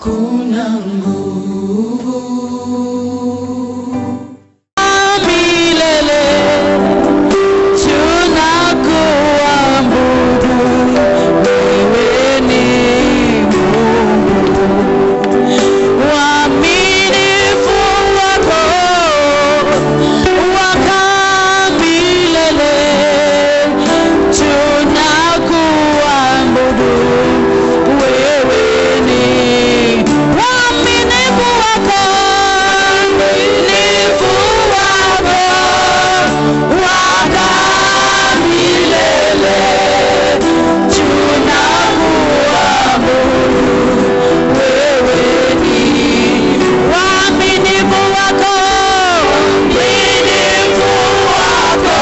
kuna nguvu milele, tunakuabudu wewe ni Mungu, uaminifu wako wakaa milele, tunakuabudu wewe ni uaminifu wako, uaminifu wako wakaa milele, tunakuabudu wewe ni uaminifu wako, uaminifu wako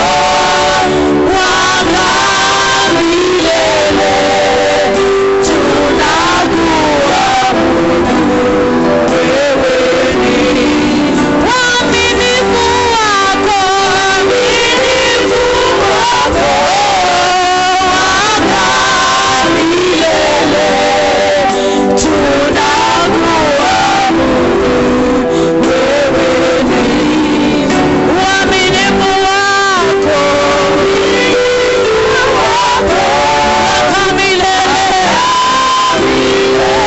wakaa milele, tunakuabudu wewe ni uaminifu wako, uaminifu wako wakaa milele, tunakuabudu wewe ni uaminifu wako, wakaa milele.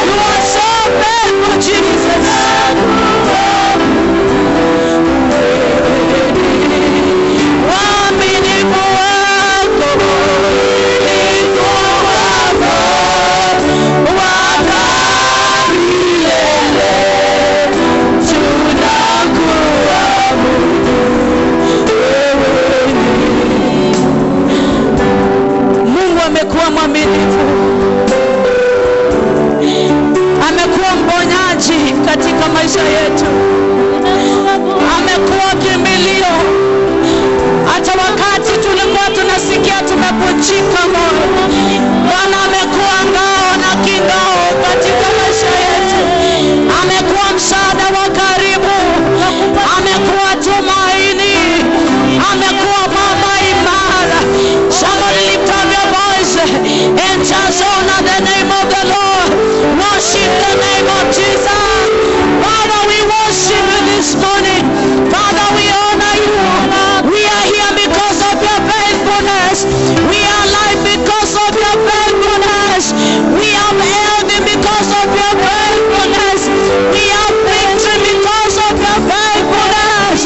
You are so faithful, Jesus. Uaminifu wako, uaminifu wako wakaa milele, tunakuabudu wewe ni. Mungu amekuwa mwaminifu, amekuwa mponyaji katika maisha yetu, amekuwa kimbilio hata wakati tulikuwa tunasikia tumevunjika moyo. Bwana amekuwa ngao na kingao katika maisha yetu, amekuwa msaada wa karibu, amekuwa tumaini, amekuwa mama imara. Somebody lift up your voice and just honor the name of the Lord. Worship the name of Jesus. Father, we worship you this morning. Father, we honor you. We are here because of your faithfulness. We are alive because of your faithfulness. We have health because of your faithfulness. We have victory because of your faithfulness.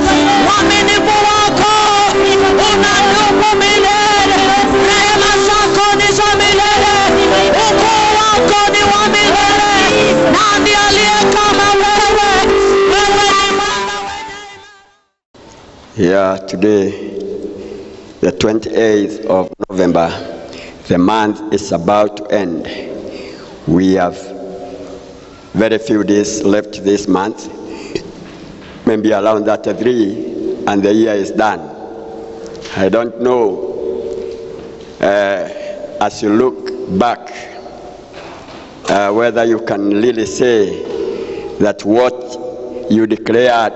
Uaminifu wako unadumu milele, rehema zako ni za milele, ukuu wako ni wa milele. Nani aliye kama wewe? Wewe ni Mungu wenye Yeah, today, the 28th of November, the month is about to end. We have very few days left this month, maybe around 33, and the year is done. I don't know, as you look back, whether you can really say that what you declared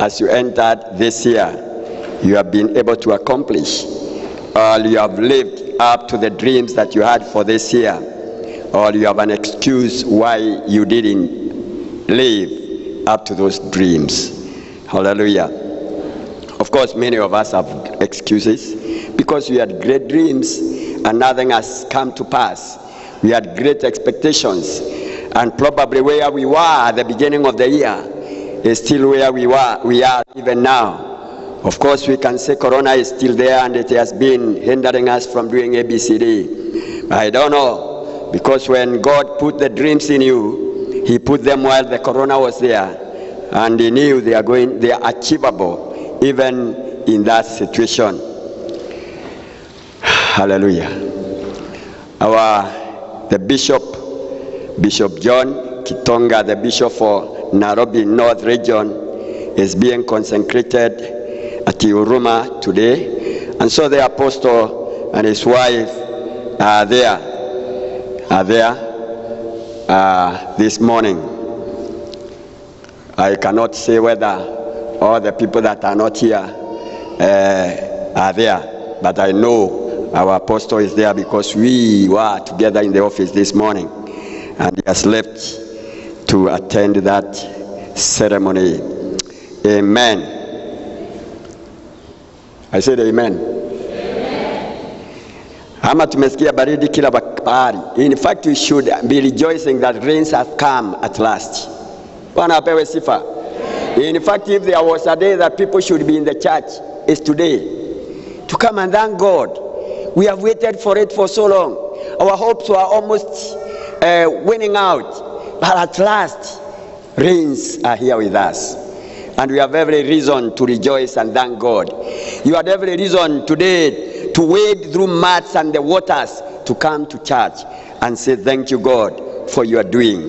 as you entered this year, you have been able to accomplish, or you have lived up to the dreams that you had for this year, or you have an excuse why you didn't live up to those dreams. Hallelujah. Of course, many of us have excuses because we had great dreams and nothing has come to pass. We had great expectations, and probably where we were at the beginning of the year is still where we are even now. Of course, we can say Corona is still there and it has been hindering us from doing ABCD. I don't know, because when God put the dreams in you, he put them while the Corona was there, and he knew they are achievable even in that situation. Hallelujah. The Bishop John Kitonga, the Bishop for Nairobi North Region, is being consecrated at Huruma today, and so the apostle and his wife are there this morning. I cannot say whether all the people that are not here are there, but I know our apostle is there because we were together in the office this morning, and he has left to attend that ceremony. Amen. I said amen. Ama tumesikia baridi kila bahari. In fact, we should be rejoicing that rains have come at last. Bwana apewe sifa. In fact, if there was a day that people should be in the church, it's today. To come and thank God. We have waited for it for so long. Our hopes were almost winning out. But at last, rains are here with us. And we have every reason to rejoice and thank God. You have every reason today to wade through mud and the waters to come to church and say thank you, God, for your doing.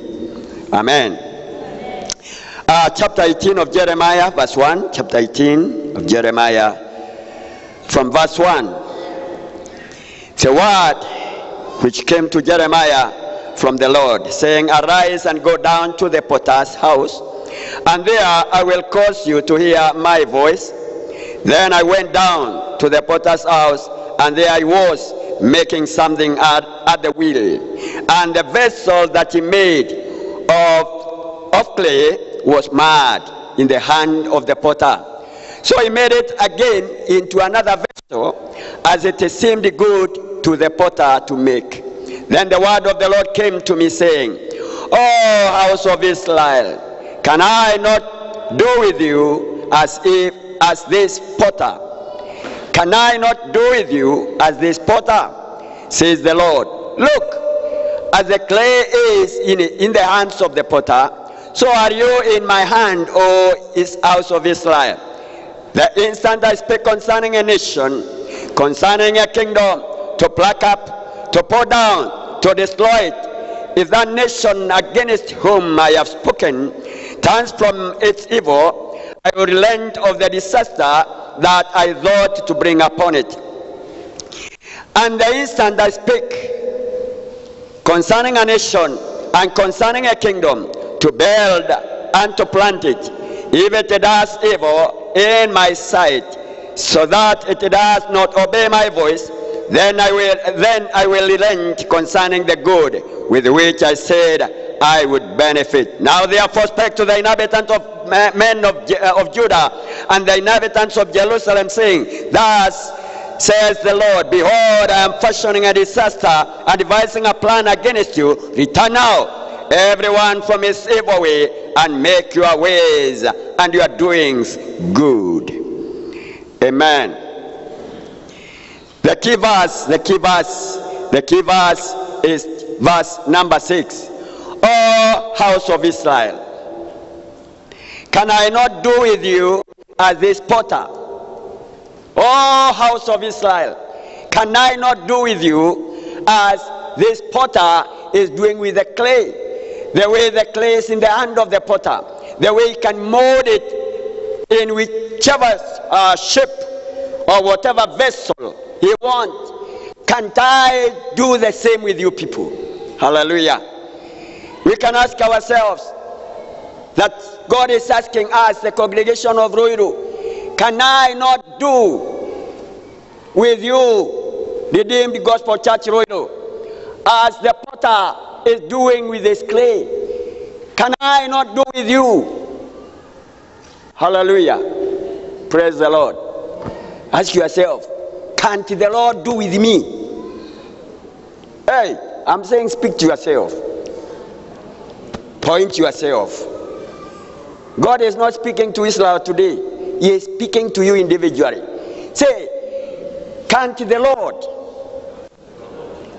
Amen. Chapter 18 of Jeremiah, verse 1. Chapter 18 of Jeremiah, from verse 1. The word which came to Jeremiah from the Lord, saying, arise and go down to the potter's house, and there I will cause you to hear my voice. Then I went down to the potter's house, and there I was making something at the wheel. And the vessel that he made of clay was mud in the hand of the potter. So he made it again into another vessel, as it seemed good to the potter to make. Then the word of the Lord came to me, saying, O house of Israel, can I not do with you as this potter? Can I not do with you as this potter? Says the Lord. Look, as the clay is in the hands of the potter, so are you in my hand, O house of Israel. The instant I speak concerning a nation, concerning a kingdom, to pluck up, to pour down, to destroy it, if that nation against whom I have spoken turns from its evil, I will relent of the disaster that I thought to bring upon it. And the instant I speak concerning a nation and concerning a kingdom, to build and to plant it, if it does evil in my sight, so that it does not obey my voice, then I will relent concerning the good with which I said I would benefit. Now therefore speak to the inhabitants of men of Judah and the inhabitants of Jerusalem, saying, thus says the Lord, behold, I am fashioning a disaster and devising a plan against you. Return now, everyone from his evil way, and make your ways and your doings good. Amen. The key verse is verse number 6. O house of Israel, can I not do with you as this potter? O house of Israel, can I not do with you as this potter is doing with the clay? The way the clay is in the hand of the potter, the way he can mold it in whichever shape or whatever vessel he wants. Can't I do the same with you people? Hallelujah. We can ask ourselves that God is asking us, the congregation of Ruiru, can I not do with you, Redeemed Gospel Church Ruiru, as the potter is doing with his clay? Can I not do with you? Hallelujah. Praise the Lord. Ask yourself, can't the Lord do with me? Hey, I'm saying speak to yourself. Point yourself. God is not speaking to Israel today. He is speaking to you individually. Say, can't the Lord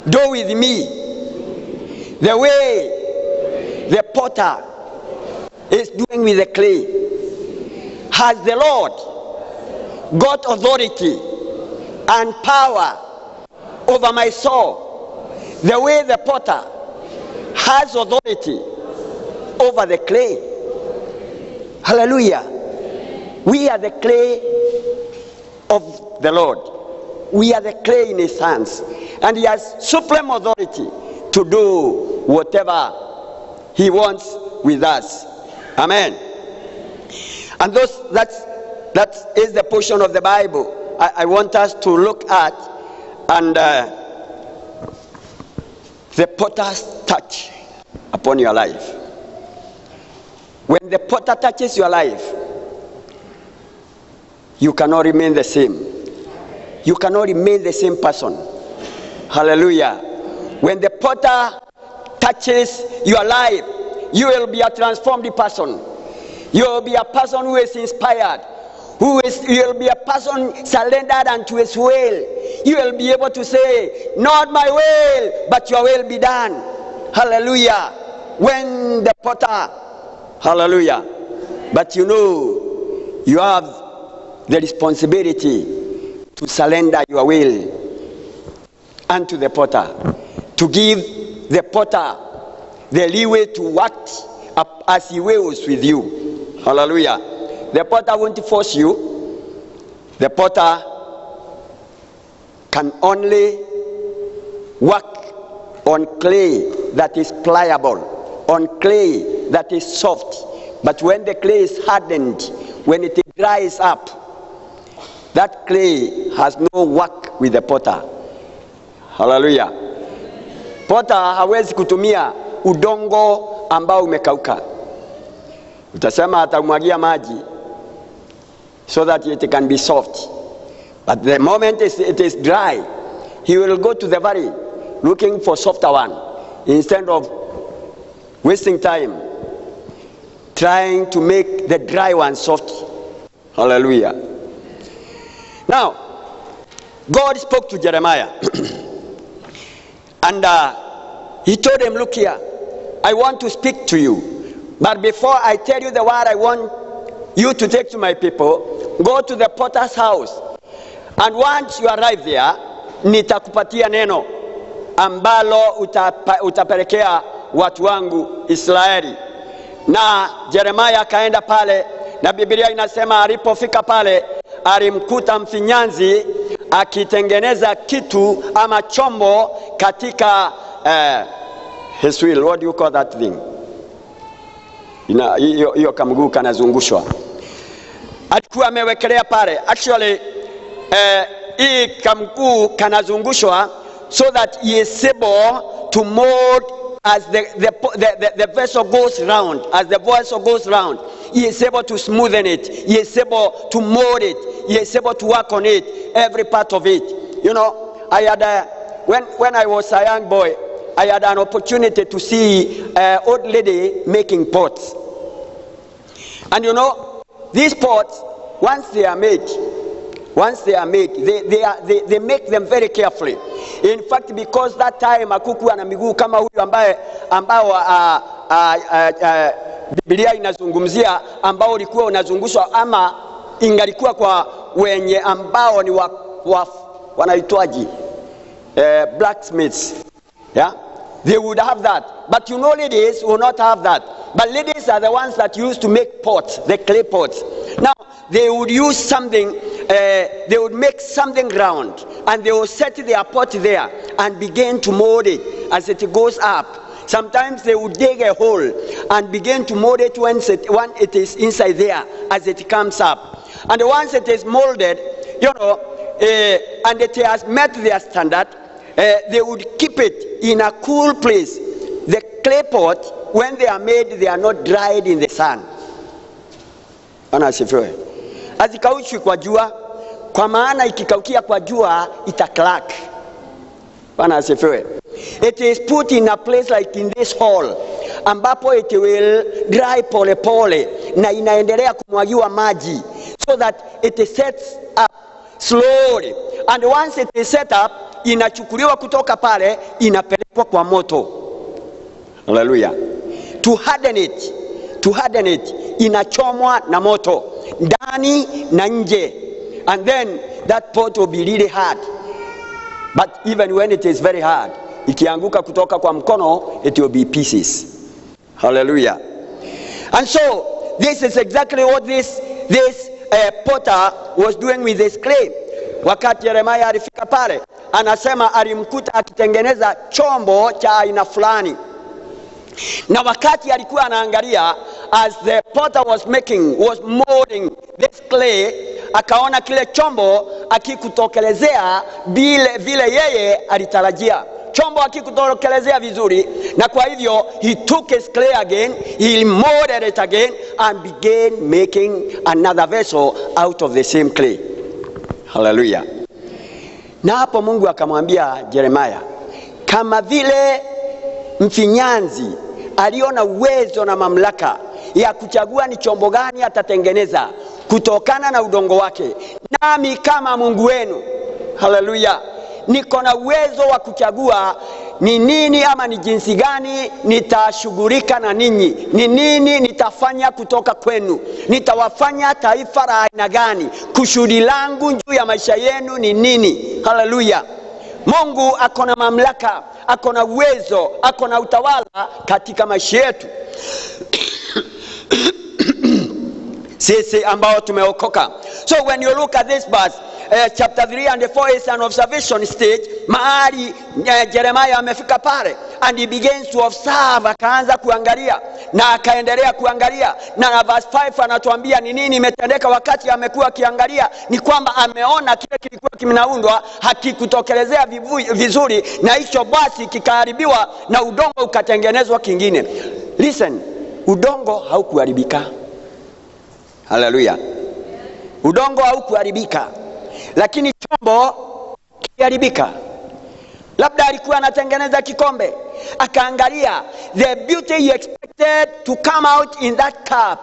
do with me the way the potter is doing with the clay? Has the Lord got authority and power over my soul the way the potter has authority over the clay? Hallelujah. We are the clay of the Lord. We are the clay in his hands, and he has supreme authority to do whatever he wants with us. Amen. And that is the portion of the Bible I want us to look at, and the potter's touch upon your life. When the potter touches your life, you cannot remain the same. You cannot remain the same person. Hallelujah. When the potter touches your life, you will be a transformed person. You will be a person who is inspired. You will be a person surrendered unto his will. You will be able to say, not my will, but your will be done. Hallelujah. When the potter, hallelujah. But you know, you have the responsibility to surrender your will unto the potter, to give the potter the leeway to act up as he wills with you. Hallelujah. The potter won't force you. The potter can only work on clay that is pliable, on clay that is soft. But when the clay is hardened, when it dries up, that clay has no work with the potter. Hallelujah. Potter hawezi kutumia udongo ambao umekauka. Utasema atamwagia maji so that it can be soft. But the moment it is dry, he will go to the valley looking for softer one instead of wasting time trying to make the dry one soft. Hallelujah. Now, God spoke to Jeremiah and he told him, look here, I want to speak to you. But before I tell you the word I want you to take to my people, go to the potter's house. And once you arrive there, nitakupatia neno ambalo utapelekea watu wangu Israeli. Na Jeremiah akaenda pale, na Biblia inasema alipofika pale, alimkuta mfinyanzi akitengeneza kitu ama chombo katika his wheel. What do you call that thing? Hiyo kamguu kanazungushwa. Alikuwa amewekelea pale. Actually, hii kamguu kanazungushwa so that he is able to mold as the vessel goes round, as the vessel goes round. He is able to smoothen it. He is able to mold it. He is able to work on it, every part of it. You know, I had when I was a young boy, I had an opportunity to see an old lady making pots. And you know, these pots, once they are made, they make them very carefully. In fact, because that time hakukuwa na miguu kama huyu ambao Biblia inazungumzia, ambao ulikuwa unazungushwa ama ingalikuwa kwa wenye ambao ni wanaitwaji blacksmiths. Yeah, they would have that. But you know, ladies will not have that. But ladies are the ones that used to make pots, the clay pots. Now, they would use something, they would make something round, and they will set their pot there and begin to mold it as it goes up. Sometimes they would dig a hole and begin to mold it when it is inside there as it comes up. And once it is molded, you know, and it has met their standard, they would keep it in a cool place. The clay pot, when they are made, they are not dried in the sun. Anasifiwe. Hazikaushwi kwa jua, kwa maana ikikaukia kwa jua itaklack. Anasifiwe. It is put in a place like in this hall, ambapo it will dry pole pole na inaendelea kumwagiwa maji, so that it sets up slowly. And once it is set up, inachukuliwa kutoka pale, inapelekwa kwa moto. Hallelujah. To harden it, inachomwa na moto ndani na nje, and then that pot will be really hard. But even when it is very hard, ikianguka kutoka kwa mkono, it will be pieces. Hallelujah. And so this is exactly what this potter was doing with this clay. Wakati Yeremia alifika pale, anasema alimkuta akitengeneza chombo cha aina fulani. Na wakati alikuwa anaangalia, as the potter was molding this clay, akaona kile chombo akikutokelezea vile yeye alitarajia. chombo hakikutokelezea vizuri, na kwa hivyo he took his clay again, he molded it again and began making another vessel out of the same clay. Hallelujah. Na hapo Mungu akamwambia Yeremia, kama vile mfinyanzi aliona uwezo na mamlaka ya kuchagua ni chombo gani atatengeneza kutokana na udongo wake, nami kama Mungu wenu, haleluya, niko na uwezo wa kuchagua ni nini ama ni jinsi gani nitashughulika na ninyi, ni nini nitafanya kutoka kwenu, nitawafanya taifa la aina gani, kusudi langu juu ya maisha yenu ni nini. Haleluya. Mungu akona mamlaka, akona uwezo, akona utawala katika maisha yetu. Sisi ambao tumeokoka. So when you look at this verse, chapter 3 and 4 is an observation stage. Mahali Jeremiah amefika pale, and he begins to observe, akaanza kuangalia na akaendelea kuangalia, na verse 5 anatuambia ni nini imetendeka wakati amekuwa akiangalia. Ni kwamba ameona kile kilikuwa kimeundwa hakikutokelezea vizuri, na hicho basi kikaharibiwa na udongo ukatengenezwa kingine. Listen, udongo haukuharibika. Haleluya. Udongo haukuharibika, lakini chombo kiliharibika. Labda alikuwa anatengeneza kikombe, akaangalia the beauty he expected to come out in that cup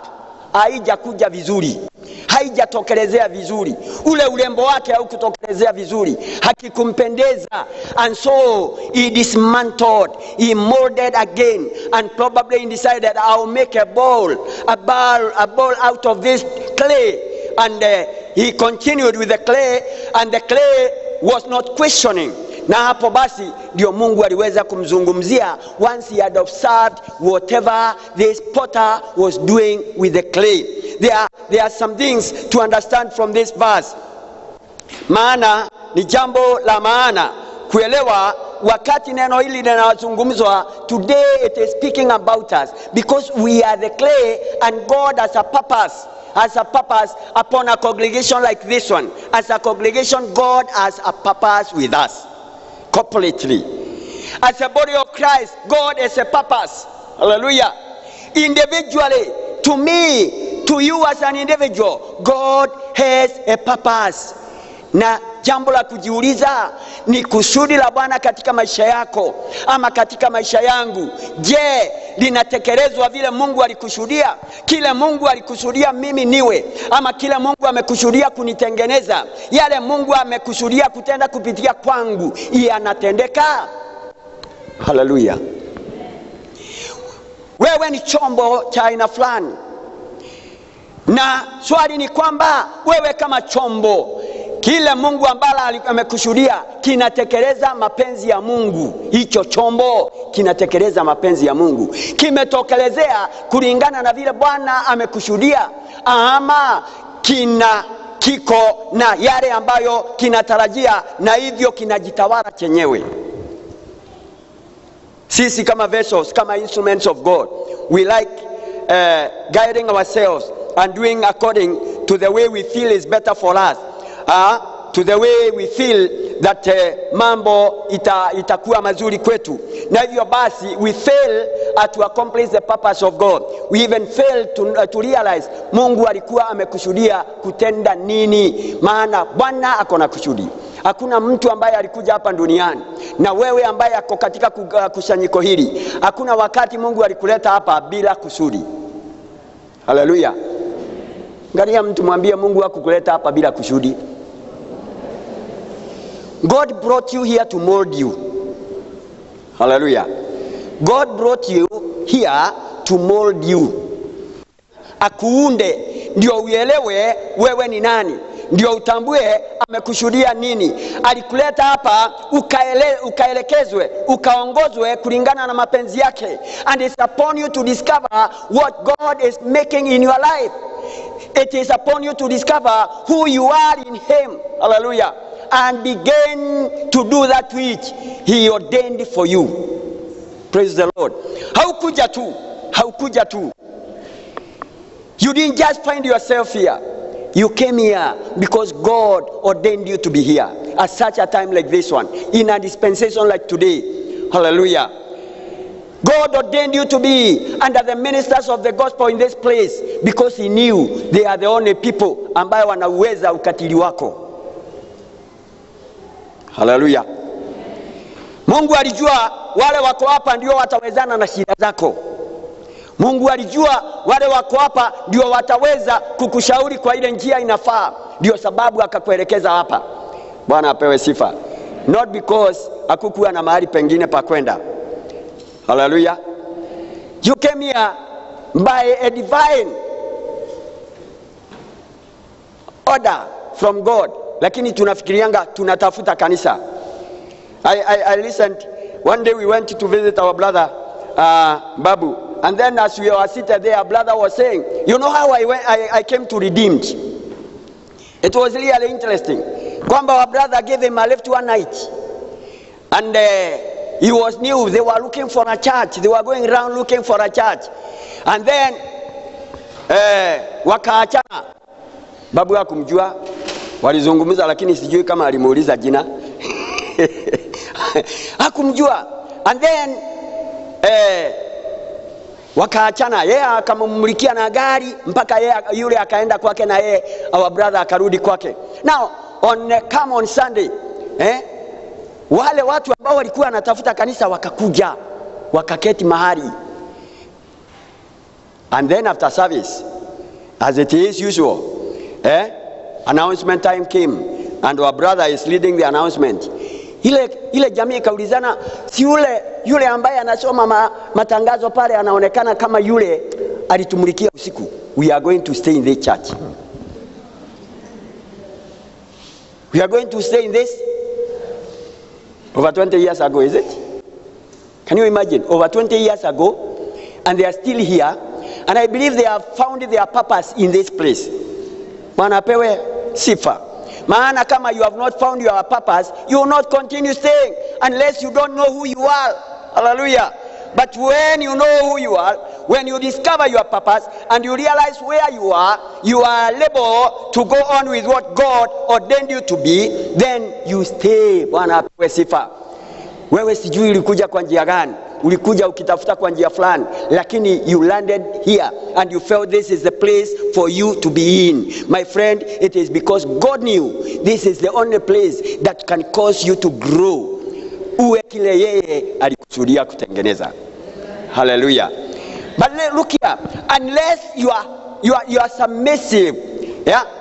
haijakuja vizuri, haijatokelezea vizuri, ule urembo wake haukutokelezea vizuri, hakikumpendeza, and so he dismantled, he molded again, and probably he decided, I'll make a ball out of this clay. And he continued with the clay, and the clay was not questioning. Na hapo basi ndio Mungu aliweza kumzungumzia once he had observed whatever this potter was doing with the clay. There are some things to understand from this verse. Maana ni jambo la maana kuelewa wakati neno hili linazungumzwa. Today it is speaking about us, because we are the clay and God has a purpose. As a purpose upon a congregation like this one. As a congregation, God has a purpose with us corporately. As a body of Christ, God has a purpose. Hallelujah. Individually, to me, to you as an individual, God has a purpose. Na jambo la kujiuliza ni kusudi la Bwana katika maisha yako ama katika maisha yangu. Je, linatekelezwa vile Mungu alikusudia? Kile Mungu alikusudia mimi niwe, ama kile Mungu amekusudia kunitengeneza, yale Mungu amekusudia kutenda kupitia kwangu, yanatendeka? Haleluya. Wewe ni chombo cha aina fulani, na swali ni kwamba wewe kama chombo, kile Mungu ambalo amekusudia kinatekeleza mapenzi ya Mungu. Hicho chombo kinatekeleza mapenzi ya Mungu, kimetokelezea kulingana na vile Bwana amekusudia, ama kiko na yale ambayo kinatarajia, na hivyo kinajitawala chenyewe. Sisi kama vessels, kama instruments of God, we like guiding ourselves and doing according to the way we feel is better for us. To the way we feel that mambo itakuwa mazuri kwetu, na hivyo basi we fail to accomplish the purpose of God. We even fail to realize Mungu alikuwa amekusudia kutenda nini, maana Bwana akona kusudi. Hakuna mtu ambaye alikuja hapa duniani, na wewe ambaye ako katika kusanyiko hili, hakuna wakati Mungu alikuleta hapa bila kusudi. Haleluya. Angalia mtu, mwambie Mungu hakukuleta hapa bila kusudi. God brought you here to mold you. Hallelujah. God brought you here to mold you. Akuunde ndio uelewe wewe ni nani, ndio utambue amekusudia nini. Alikuleta hapa ukaelekezwe, ukaongozwe kulingana na mapenzi yake. And it's upon you to discover what God is making in your life. It is upon you to discover who you are in Him. Hallelujah. And begin to do that which He ordained for you. Praise the Lord. Haukuja tu. You didn't just find yourself here. You came here because God ordained you to be here at such a time like this one, in a dispensation like today. Hallelujah. God ordained you to be under the ministers of the gospel in this place because he knew they are the only people ambayo wanaweza ukatili wako. Hallelujah. Mungu alijua wale wako hapa ndio watawezana na shida zako. Mungu alijua wale wako hapa ndio wataweza kukushauri kwa ile njia inafaa. Ndio sababu akakuelekeza hapa. Bwana apewe sifa. Not because hakukuwa na mahali pengine pa kwenda. Hallelujah. You came here by a divine order from God. Lakini tunafikirianga tunatafuta kanisa. I listened. One day we went to visit our brother Babu. And then as we were seated there, our brother was saying, you know how I came to Redeemed? It was really interesting. Kwamba our brother gave him a lift one night. And he was new. They were looking for a church. They were going around looking for a church. And then wakaachana. Babu hakumjua. Walizungumza lakini sijui kama alimuuliza jina. Hakumjua. And then wakaachana. Yeye akamumulikia na gari mpaka yule akaenda kwake na yeye our brother akarudi kwake. Now come on Sunday, wale watu ambao walikuwa wanatafuta kanisa wakakuja, wakaketi mahali. And then after service, as it is usual, announcement time came and our brother is leading the announcement. Ile jamii kaulizana, si yule ambaye anasoma matangazo pale anaonekana kama yule alitumulikia usiku. We are going to stay in this church. We are going to stay in this over 20 years ago, is it? Can you imagine? Over 20 years ago, and they are still here, and I believe they have found their purpose in this place. Bwana apewe sifa. Maana kama you have not found your purpose, you will not continue staying unless you don't know who you are. Hallelujah. But when you know who you are, when you discover your purpose and you realize where you are able to go on with what God ordained you to be, then you stay. Bwana apewe sifa. Wewe sijui ulikuja kwa njia gani, ulikuja ukitafuta kwa njia fulani, lakini you landed here and you felt this is the place for you to be in. My friend, it is because God knew this is the only place that can cause you to grow. Uwe kile yeye alikusudia kutengeneza. Hallelujah. But look here, unless you are submissive,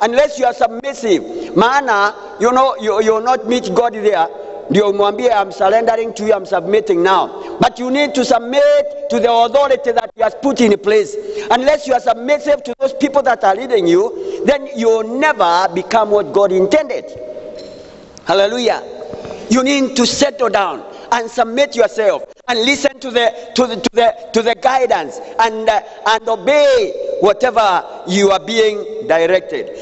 unless you are submissive, maana you know you will not meet God there. Ndio mwambie, I'm surrendering to you, I'm submitting now. But you need to submit to the authority that he has put in place. Unless you are submissive to those people that are leading you, then you will never become what God intended. Hallelujah. You need to settle down and submit yourself and listen to the guidance and obey whatever you are being directed.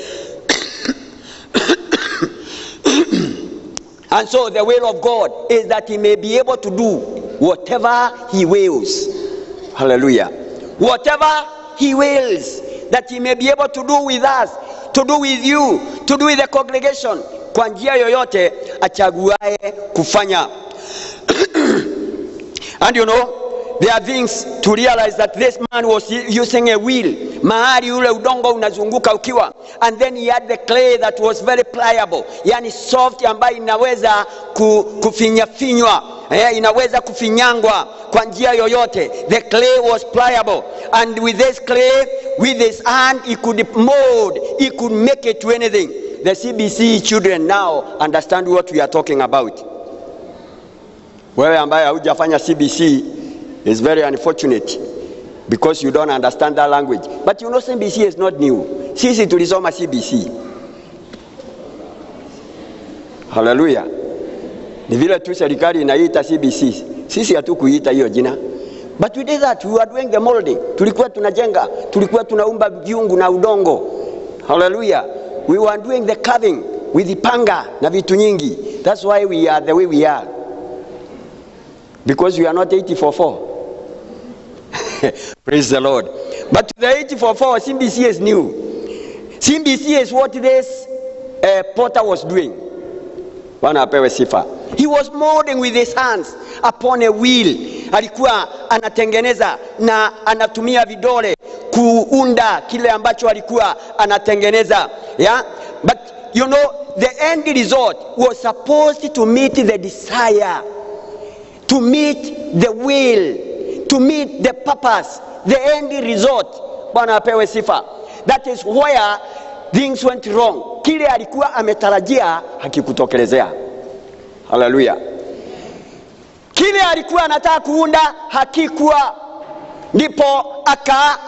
And so the will of God is that he may be able to do whatever he wills. Hallelujah. Whatever he wills, that he may be able to do with us, to do with you, to do with the congregation. Kwa njia yoyote achaguaye kufanya. And you know, there are things to realize that this man was using a wheel. Mahali ule udongo unazunguka ukiwa. And then he had the clay that was very pliable. Yani soft ambayo inaweza kufinyafinywa. Inaweza kufinyangwa kwa njia yoyote. The clay was pliable. And with this clay, with his hand, he could mold. He could make it to anything. The CBC children now understand what we are talking about. Wewe ambaye hujafanya CBC is very unfortunate because you don't understand that language. But you know CBC is not new. Sisi tulisoma CBC. Hallelujah. Ni vile tu serikali inaita CBC. Sisi hatukuita hiyo jina. But we did that. We were doing the molding. Tulikuwa tunajenga. Tulikuwa tunaumba viungu na udongo. Hallelujah. We were doing the carving with the panga na vitu nyingi. That's why we are the way we are. Because we are not 84-4. Praise the Lord. But the 84-4, CBC is new. CBC is what this potter was doing. Bwana apewe sifa. He was molding with his hands upon a wheel. Alikuwa anatengeneza na anatumia vidole kuunda kile ambacho alikuwa anatengeneza. Yeah? But you know, the end result was supposed to meet the desire, to meet the will, to meet the purpose, the end result. Bwana apewe sifa. That is where things went wrong. Kile alikuwa ametarajia hakikutokelezea. Hallelujah. Kile alikuwa anataka kuunda hakikuwa, ndipo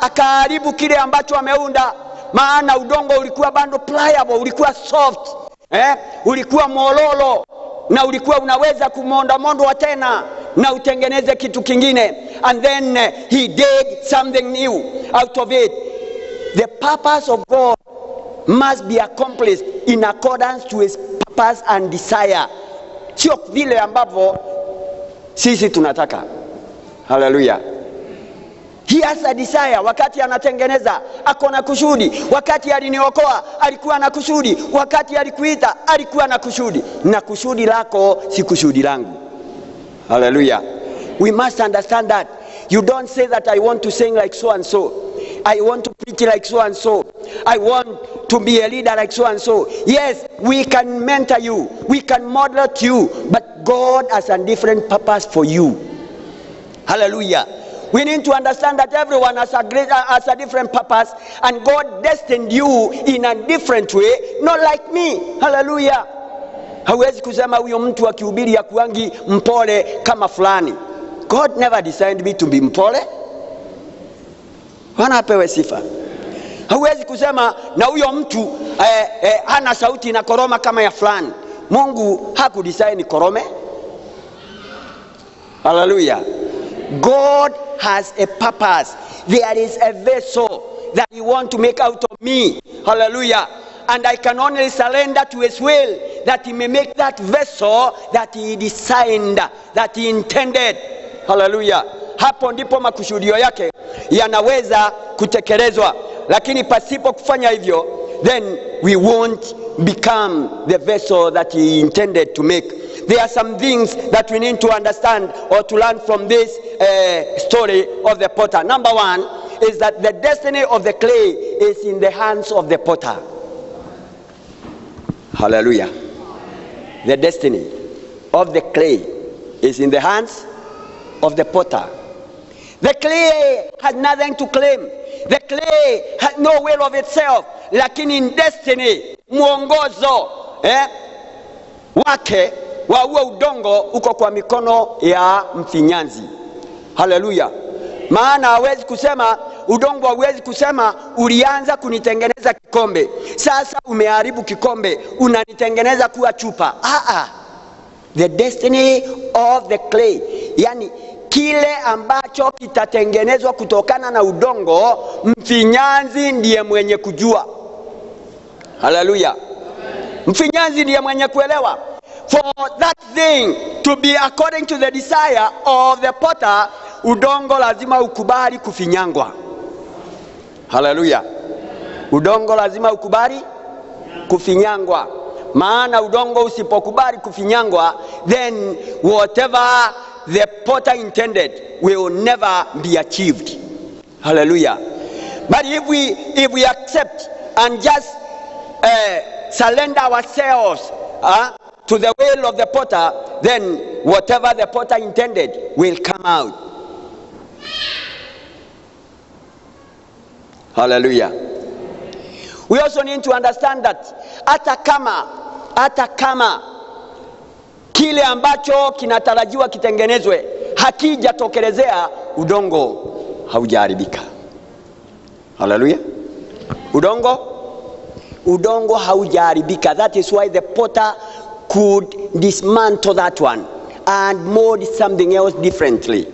akaharibu kile ambacho ameunda. Maana udongo ulikuwa bado pliable, ulikuwa soft, ulikuwa mololo, na ulikuwa unaweza kumonda tena na utengeneze kitu kingine. And then he did something new out of it. The purpose of God must be accomplished in accordance to his purpose and desire. Sio vile ambavyo sisi tunataka. Hallelujah. He has a desire. Wakati anatengeneza akona kusudi. Wakati aliniokoa alikuwa na kusudi. Wakati alikuita alikuwa na kusudi. Na kusudi lako si kusudi langu. Hallelujah. We must understand that. You don't say that I want to sing like so and so. I want to preach like so and so. I want to be a leader like so and so. Yes, we can mentor you. We can model to you. But God has a different purpose for you. Hallelujah. We need to understand that everyone has a different purpose. And God destined you in a different way. Not like me. Hallelujah. Hawezi kusema huyo mtu akihubiri ya kuangi mpole kama fulani. God never designed me to be mpole. Bwana apewe sifa. Hawezi kusema na huyo mtu hana sauti na koroma kama ya fulani. Mungu hakudesign korome. Hallelujah. God has a purpose. There is a vessel that he wants to make out of me. Hallelujah. And I can only surrender to his will that he may make that vessel that he designed, that he intended. Hallelujah. Hapo ndipo makusudio yake yanaweza kutekelezwa. Lakini pasipo kufanya hivyo, then we won't become the vessel that he intended to make. There are some things that we need to understand or to learn from this story of the potter. Number one is that the destiny of the clay is in the hands of the potter. Hallelujah. The destiny of the clay is in the hands of the potter. The clay has nothing to claim. The clay has no will of itself. Lakini in destiny, muongozo wake wa huo udongo uko kwa mikono ya mfinyanzi. Hallelujah. Maana hawezi kusema, udongo hawezi kusema ulianza kunitengeneza kikombe, sasa umeharibu kikombe, unanitengeneza kuwa chupa. The destiny of the clay, yani kile ambacho kitatengenezwa kutokana na udongo, mfinyanzi ndiye mwenye kujua. Hallelujah. Mfinyanzi ndiye mwenye kuelewa. For that thing to be according to the desire of the potter, udongo lazima ukubali kufinyangwa. Hallelujah. Udongo lazima ukubali kufinyangwa. Maana udongo usipokubali kufinyangwa, then whatever the potter intended will never be achieved. Hallelujah. But if we accept and just surrender ourselves to the will of the potter, then whatever the potter intended will come out. Hallelujah. We also need to understand that hata kama kile ambacho kinatarajiwa kitengenezwe hakijatokelezea, udongo haujaharibika. Hallelujah. Udongo haujaharibika. That is why the potter could dismantle that one and mold something else differently.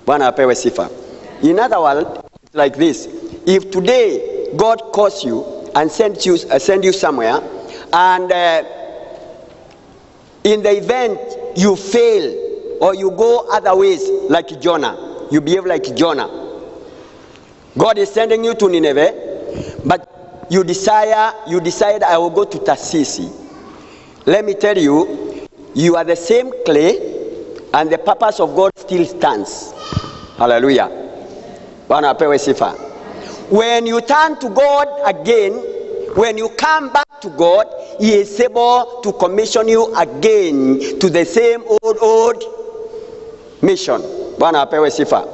Bwana apewe sifa. In other words, it's like this. If today God calls you and send you somewhere, and in the event you fail or you go other ways like Jonah, you behave like Jonah. God is sending you to Nineveh, but you decide I will go to Tarshish. Let me tell you, you are the same clay and the purpose of God still stands. Hallelujah. Bwana apewe sifa. When you turn to God again, when you come back to God, he is able to commission you again to the same old mission. Bwana apewe sifa.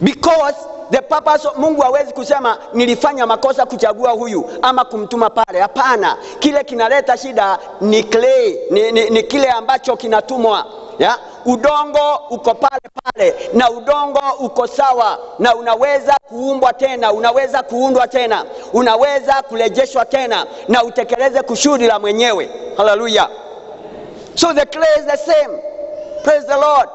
Because the purpose of Mungu hawezi kusema nilifanya makosa kuchagua huyu ama kumtuma pale. Hapana, kile kinaleta shida ni clay, ni kile ambacho kinatumwa. Ya? Udongo uko pale na udongo uko sawa na unaweza kuumbwa tena, unaweza kuundwa tena, unaweza kurejeshwa tena na utekeleze kusudi la mwenyewe. Hallelujah. So the clay is the same. Praise the Lord.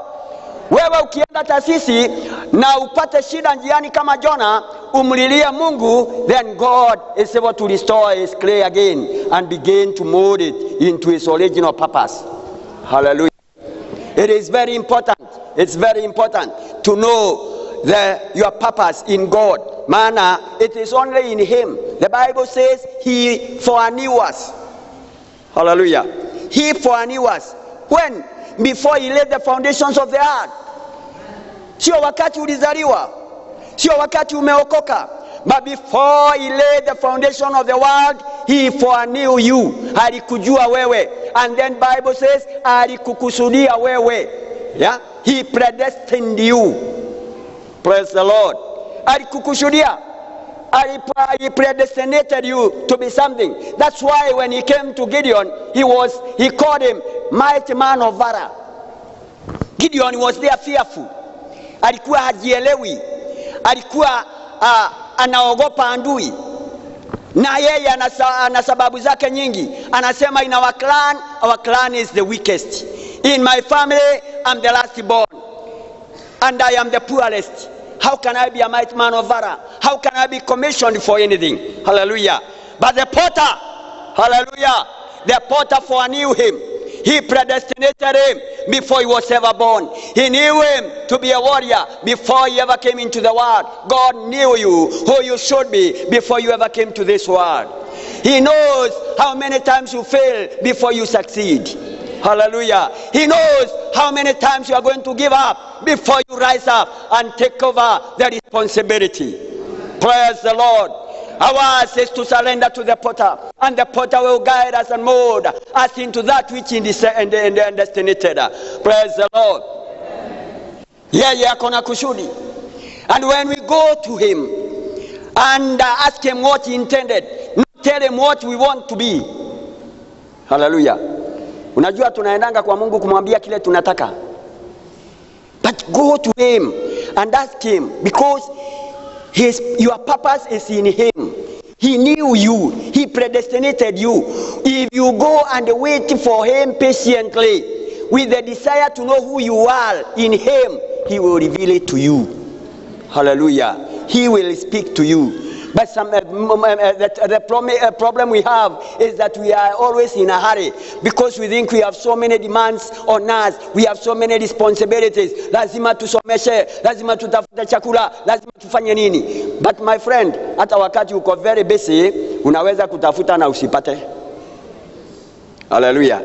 Wewe ukienda taasisi na upate shida njiani kama Jonah, umlilie Mungu, then God is able to restore his clay again and begin to mold it into his original purpose. Hallelujah. It is very important. It's very important to know your purpose in God. Maana it is only in him. The Bible says he foreknew us. Hallelujah. He foreknew us. When? Before he laid the foundations of the earth. Sio wakati ulizaliwa, sio wakati umeokoka, but before he laid the foundation of the world, he foreknew you. Alikujua wewe. And then Bible says alikukusudia wewe. Yeah? He predestined you. Praise the Lord. Alikukusudia. He predestinated you to be something. That's why when he came to Gideon, he called him mighty man of valor. Gideon was there fearful. Alikuwa hajielewi. Alikuwa anaogopa adui. Na yeye ana sababu zake nyingi. Anasema in our clan is the weakest. In my family, I'm the last born. And I am the poorest. How can I be a mighty man of valor? How can I be commissioned for anything? Hallelujah. But the potter, hallelujah, the potter foreknew him. He predestinated him before he was ever born. He knew him to be a warrior before he ever came into the world. God knew you, who you should be before you ever came to this world. He knows how many times you fail before you succeed. Hallelujah. He knows how many times you are going to give up before you rise up and take over the responsibility. Praise the Lord. Ours is to surrender to the potter, and the potter will guide us and mold us into that which he destinated. Praise the Lord. Yeye akona kusudi. And when we go to him and ask him what he intended, not tell him what we want to be. Hallelujah. Unajua tunaendanga kwa Mungu kumwambia kile tunataka. But go to him and ask him, because your purpose is in him. He knew you. He predestinated you. If you go and wait for him patiently with the desire to know who you are in him, he will reveal it to you. Hallelujah. He will speak to you. But the problem we have is that we are always in a hurry because we think we have so many demands on us. We have so many responsibilities. Lazima tusomeshe, lazima tutafute chakula, lazima tufanye nini. But my friend, hata wakati uko very busy, unaweza kutafuta na usipate. Hallelujah.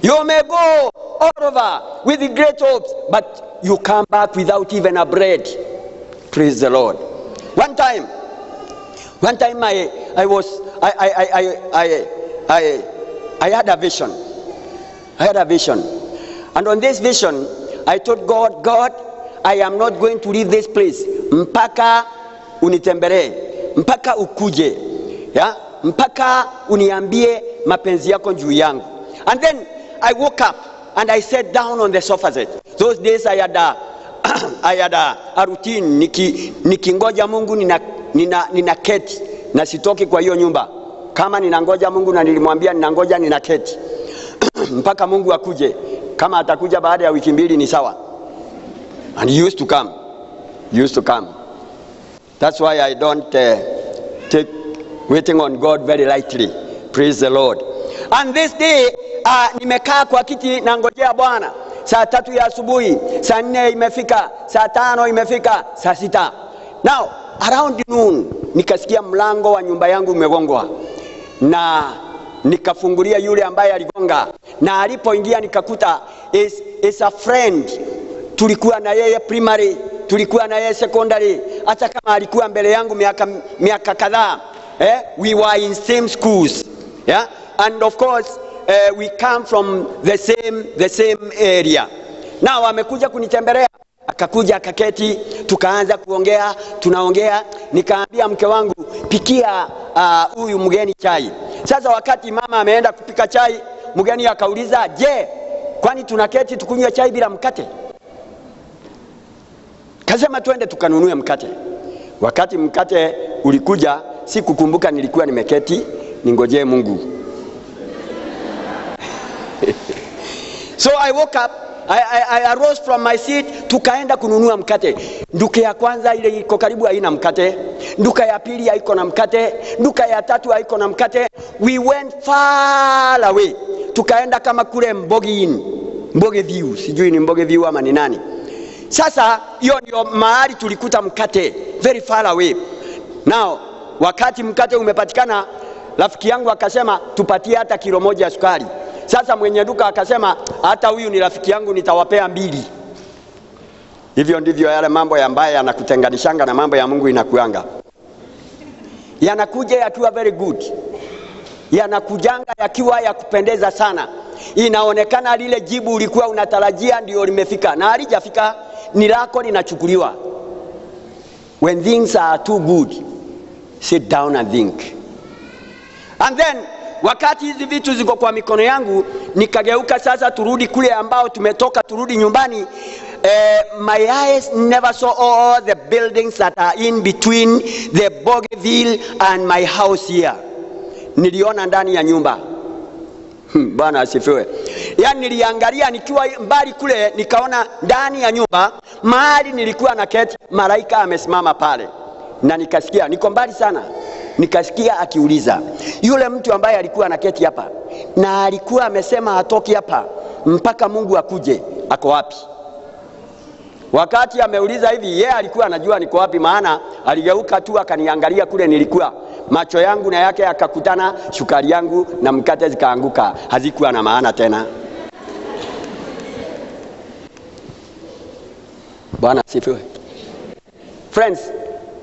You may go all over with the great hopes, but you come back without even a bread. Praise the Lord. One time I had a vision. And on this vision, I told God, I am not going to leave this place. Mpaka unitembelee. Mpaka ukuje. Yeah? Mpaka uniambie mapenzi yako juu yangu. And then I woke up and I sat down on the sofa set. Those days I had a routine. Nikingoja Mungu nina keti na sitoki kwa hiyo nyumba. Kama ninangoja Mungu na nilimwambia ninangoja nina keti mpaka Mungu akuje. Kama atakuja baada ya wiki mbili ni sawa. And he used to come. That's why I don't take waiting on God very lightly. Praise the Lord. And this day nimekaa kwa kiti na ngojea Bwana. Saa 3 ya asubuhi, saa 4 imefika, saa 5 imefika, saa 6. Now around noon nikasikia mlango wa nyumba yangu umegongwa. Na nikafungulia yule ambaye aligonga, na alipoingia nikakuta is a friend. Tulikuwa na yeye primary, tulikuwa na yeye secondary, hata kama alikuwa mbele yangu miaka kadhaa. We were in same schools, yeah, and of course we come from the same area. Now amekuja kunitembelea, akakuja akaketi, tukaanza kuongea, tunaongea, nikaambia mke wangu pikia huyu mgeni chai. Sasa wakati mama ameenda kupika chai, mgeni akauliza, "Je, kwani tunaketi tukunywe chai bila mkate?" Kasema twende tukanunue mkate. Wakati mkate ulikuja, sikukumbuka nilikuwa nimeketi ningojee Mungu. So I woke up, I arose from my seat, tukaenda kununua mkate. Duka ya kwanza ile iko karibu haina mkate, duka ya pili haiko na mkate, duka ya tatu haiko na mkate. We went far away. Tukaenda kama kule Mboge View, sijui ni Mboge View ama ni nani. Sasa hiyo ndio mahali tulikuta mkate, very far away. Now wakati mkate umepatikana, rafiki yangu akasema tupatie hata kilo moja ya sukari. Sasa mwenye duka akasema hata huyu ni rafiki yangu, nitawapea 2. Hivyo ndivyo yale mambo ambayo yanakutenganishanga na mambo ya Mungu inakuanga. Yanakuja yakiwa very good, yanakujanga yakiwa ya kupendeza sana. Inaonekana lile jibu ulikuwa unatarajia ndio limefika, na halijafika, ni lako linachukuliwa. When things are too good, sit down and think. And then wakati hizi vitu ziko kwa mikono yangu, nikageuka sasa turudi kule ambao tumetoka, turudi nyumbani. My eyes never saw all the buildings that are in between the Bogeville and my house here. Niliona ndani ya nyumba. Bwana asifiwe. Yaani niliangalia nikiwa mbali kule, nikaona ndani ya nyumba mahali nilikuwa na keti, malaika amesimama pale. Na nikasikia, niko mbali sana, nikasikia akiuliza, yule mtu ambaye alikuwa na keti hapa na alikuwa amesema hatoki hapa mpaka Mungu akuje, ako wapi? Wakati ameuliza hivi, yeye alikuwa anajua niko wapi, maana aligeuka tu akaniangalia kule nilikuwa. Macho yangu na yake akakutana, sukari yangu na mkate zikaanguka, hazikuwa na maana tena. Bwana asifiwe. Friends,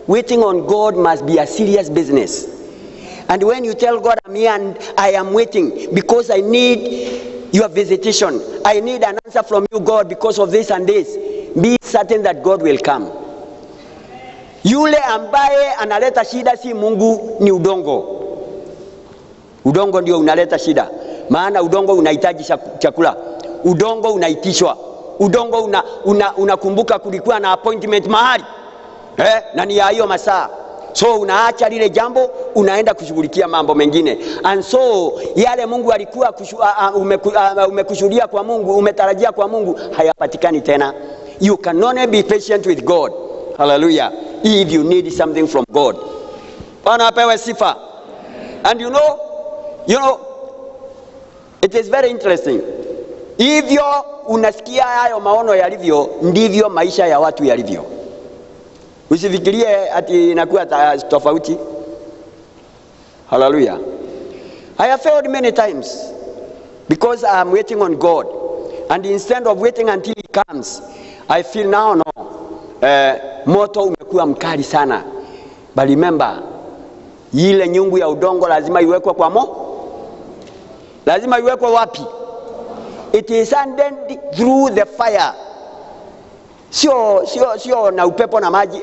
waiting on God must be a serious business. And when you tell God, I'm here and I am waiting because I need your visitation, I need an answer from you, God, because of this and this, be certain that God will come. Yule ambaye analeta shida si Mungu, ni udongo. Udongo ndio unaleta shida, maana udongo unahitaji chakula, udongo unaitishwa, udongo unakumbuka kulikuwa na appointment mahali, na ni ya hiyo masaa. So unaacha lile jambo, unaenda kushughulikia mambo mengine. And so yale Mungu alikuwa umekushuhudia kwa Mungu, umetarajia kwa Mungu, hayapatikani tena. You can only be patient with God. Hallelujah. If you need something from God. Bwana apewe sifa. And you know, it is very interesting. Hivyo unasikia hayo maono yalivyo, ndivyo maisha ya watu yalivyo. Usifikirie ati inakuwa tofauti. Hallelujah. I have failed many times because I am waiting on God. And instead of waiting until He comes, I feel now, moto umekuwa mkali sana. But remember, ile nyungu ya udongo lazima iwekwe kwa lazima iwekwe wapi? It is hardened through the fire. Sio na upepo na maji.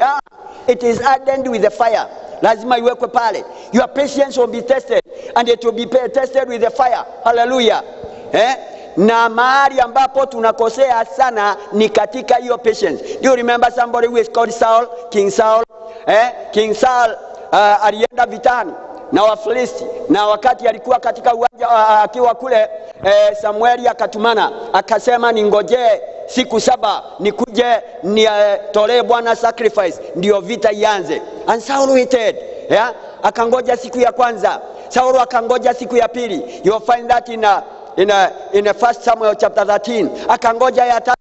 It is hardened with the fire. Lazima iwekwe pale. Your patience will be tested, and it will be tested with the fire. Hallelujah. Na mahali ambapo tunakosea sana ni katika hiyo patience. Do you remember somebody who is called Saul? King Saul. King Saul alienda vitani na Wafilisti, na wakati alikuwa katika uwanja akiwa kule, Samueli akatumana akasema, ningoje siku 7 nikuje nitolee Bwana sacrifice ndio vita ianze. And Saul waited. Akangoja siku ya kwanza, Saul akangoja siku ya pili. You will find that in 1 Samuel chapter 13. Akangoja ya 3,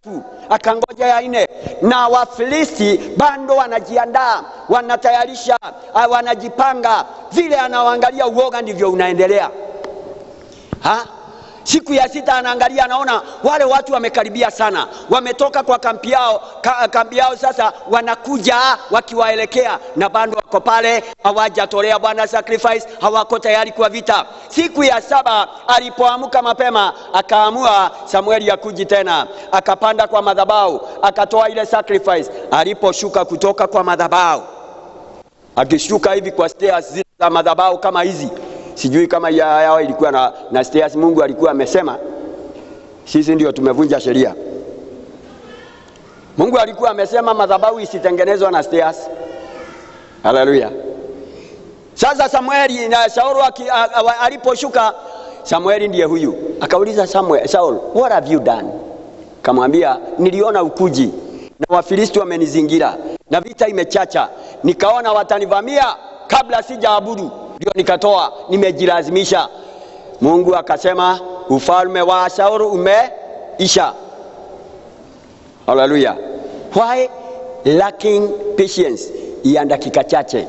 akangoja ya 4, na Wafilisti bado wanajiandaa, wanatayarisha, wanajipanga. Vile anaangalia uoga ndivyo unaendelea. Siku ya 6 anaangalia, anaona wale watu wamekaribia sana, wametoka kwa kambi yao sasa wanakuja wakiwaelekea, na bado wako pale hawajatolea Bwana sacrifice, hawako tayari kwa vita. Siku ya 7 alipoamka mapema, akaamua Samueli akuji tena, akapanda kwa madhabahu, akatoa ile sacrifice. Aliposhuka kutoka kwa madhabahu, akishuka hivi kwa stairs za madhabahu kama hizi, sijui kama yao ilikuwa na stairs. Mungu alikuwa amesema sisi ndio tumevunja sheria. Mungu alikuwa amesema madhabahu isitengenezwe na stairs. Haleluya. Sasa Samueli na Saul aliposhuka, Samueli ndiye huyu, akauliza Saul, what have you done? Kamwambia, niliona ukuji na Wafilisti wamenizingira na vita imechacha, nikaona watanivamia kabla sijaabudu, ndio nikatoa, nimejilazimisha. Mungu akasema ufalme wa Saul umeisha. Hallelujah. Why? Lacking patience. Ya dakika chache.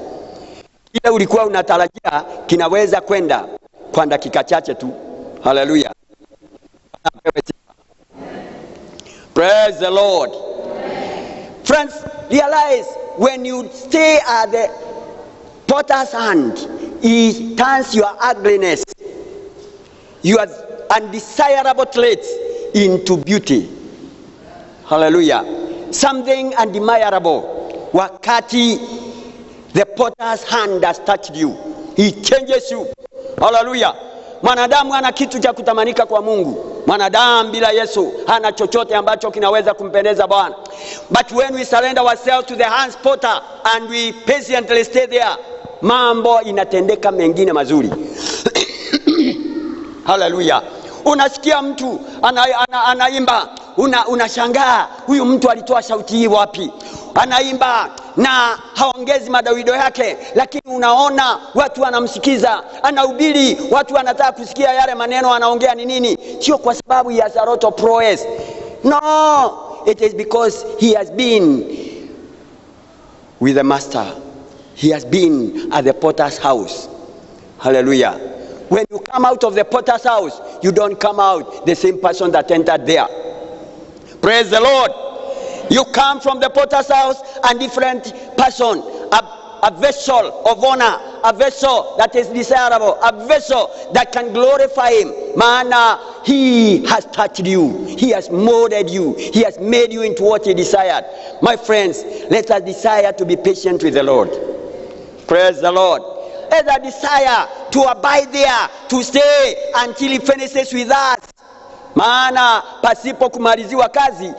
Kile ulikuwa unatarajia kinaweza kwenda kwa dakika chache tu. Hallelujah. Praise the Lord. Friends, realize when you stay at the potter's hand, he turns your ugliness, your undesirable traits into beauty. Hallelujah. Something undesirable. Wakati the potter's hand has touched you, he changes you. Hallelujah. Mwanadamu hana kitu cha kutamanika kwa Mungu. Mwanadamu bila Yesu hana chochote ambacho kinaweza kumpendeza Bwana. But when we surrender ourselves to the hands potter and we patiently stay there, mambo inatendeka mengine mazuri. Hallelujah. Unasikia mtu anaimba, unashangaa huyu mtu alitoa sauti hii wapi? Anaimba na haongezi madawido yake, lakini unaona watu wanamsikiza, anahubiri, watu wanataka kusikia yale maneno anaongea ni nini. Sio kwa sababu he has a lot of prowess. No, it is because he has been with the master. He has been at the potter's house. Hallelujah. When you come out of the potter's house, you don't come out the same person that entered there. Praise the Lord. You come from the potter's house a different person, a vessel of honor, a vessel that is desirable, a vessel that can glorify him. Maana he has touched you, he has molded you, he has made you into what he desired. My friends, let us desire to be patient with the Lord. Praise the Lord. Let us desire to abide there, to stay until he finishes with us. Maana pasipo kumaliziwa kazi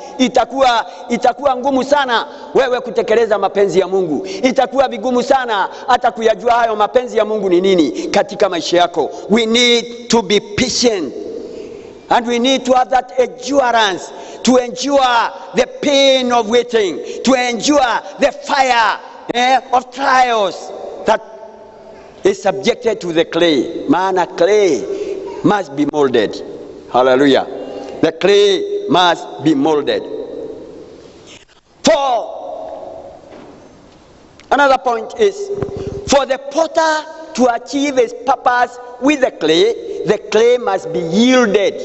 itakuwa ngumu sana wewe kutekeleza mapenzi ya Mungu. Itakuwa vigumu sana hata kuyajua hayo mapenzi ya Mungu ni nini katika maisha yako. We need to be patient, and we need to have that endurance to endure the pain of waiting, to endure the fire of trials that is subjected to the clay. Maana clay must be molded. Hallelujah. The clay must be molded. For another point is, for the potter to achieve his purpose with the clay must be yielded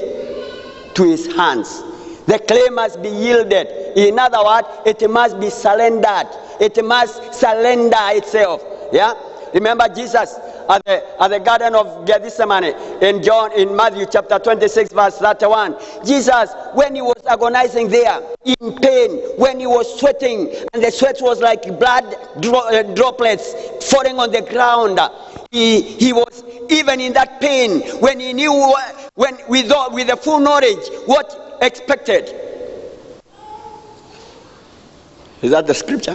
to his hands. The clay must be yielded. In other words, it must be surrendered. It must surrender itself. Yeah? Remember Jesus at the Garden of Gethsemane in Matthew chapter 26 verse 31. Jesus, when he was agonizing there in pain, when he was sweating and the sweat was like blood droplets falling on the ground, he was even in that pain when he knew with the full knowledge what expected. Is that the scripture?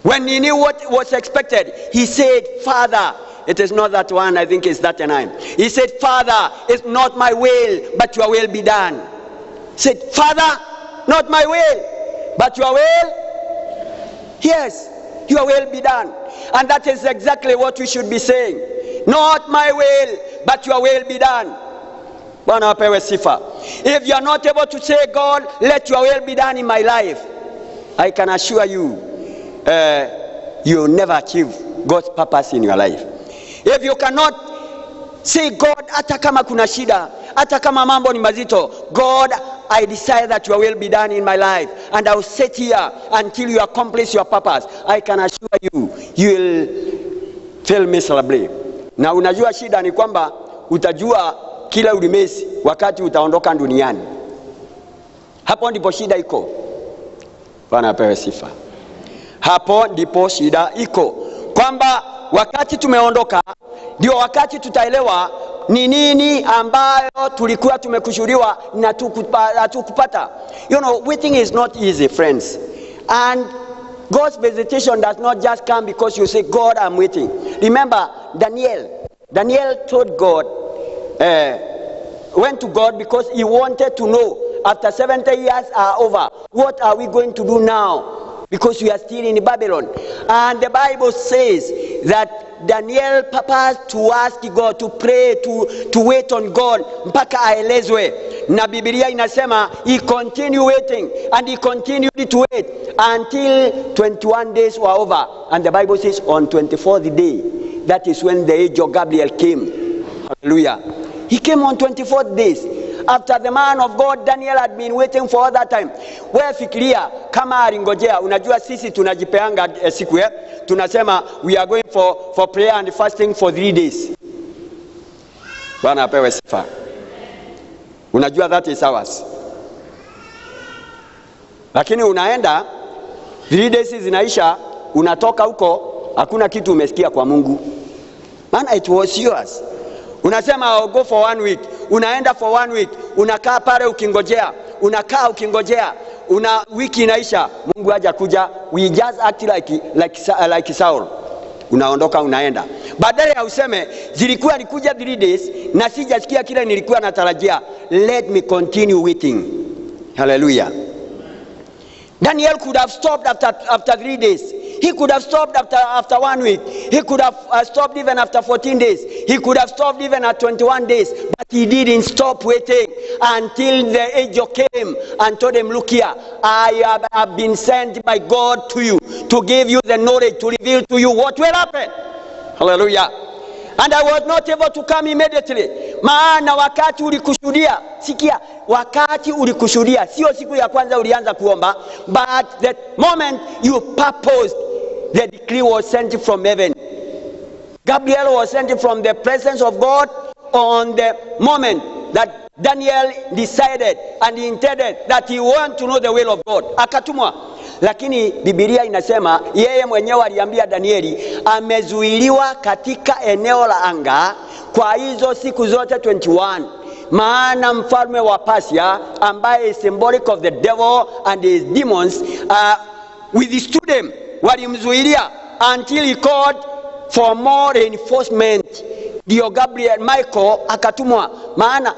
When he knew what was expected, he said, Father, it is not that one, I think it's that 9. He said, Father, it's not my will, but your will be done. He said, Father, not my will, but your will? Yes, your will be done. And that is exactly what we should be saying. Not my will, but your will be done. If you are not able to say, God, let your will be done in my life, I can assure you, you will never achieve God's purpose in your life. If you cannot say, God, hata kama kuna shida, hata kama mambo ni mazito, God, I decide that your will be done in my life, and I will sit here until you accomplish your purpose. I can assure you, you will fail miserably. Na unajua shida ni kwamba utajua kile ulimesi wakati utaondoka duniani. Hapo ndipo shida iko. Bwana apewe sifa. Hapo ndipo shida iko, kwamba wakati tumeondoka ndio wakati tutaelewa ni nini ambayo tulikuwa tumekushuriwa na tukupata. You know, waiting is not easy, friends. And God's visitation does not just come because you say, God, I'm waiting. Remember, Daniel told God, went to God because he wanted to know, after 70 years are over, what are we going to do now? Because we are still in Babylon. And the Bible says that Daniel purposed to ask God, to pray, to wait on God mpaka aelezwe. Na Biblia inasema he continued waiting, and he continued to wait until 21 days were over. And the Bible says on 24th day, that is when the angel Gabriel came. Hallelujah. He came on 24th days. After the man of God Daniel had been waiting for all that time. Wewe fikiria kama alingojea. Unajua sisi tunajipeanga siku tunasema we are going for prayer and fasting for 3 days. Bwana apewe sifa. Unajua that is ours. Lakini unaenda 3 days zinaisha, unatoka huko hakuna kitu umesikia kwa Mungu. Man, it was yours. Unasema I'll go for 1 week. Unaenda for 1 week. Unakaa pale ukingojea. Unakaa ukingojea. Wiki inaisha. Mungu haja kuja. We just act like Saul. Unaondoka unaenda. Badala ya useme zilikuwa nikuja 3 days na sijasikia kile nilikuwa natarajia. Let me continue waiting. Hallelujah. Daniel could have stopped after 3 days. He could have stopped after 1 week. He could have stopped even after 14 days. He could have stopped even at 21 days. But he didn't stop waiting until the angel came and told him, look here, I have been sent by God to you to give you the knowledge, to reveal to you what will happen. Hallelujah. And I was not able to come immediately. Maana wakati ulikushuhudia, sikia, wakati ulikushuhudia, sio siku ya kwanza ulianza kuomba, but the moment you purposed, the decree was sent from heaven. Gabriel was sent from the presence of God on the moment that Daniel decided and intended that he wanted to know the will of God. Akatumwa. Lakini Biblia inasema yeye mwenyewe aliambia Danieli amezuiliwa katika eneo la anga kwa hizo siku zote 21. Maana mfalme wa Persia ambaye is symbolic of the devil and his demons withstood him, walimzuilia until he called for more reinforcement. Dio Michael akatumwa. Maana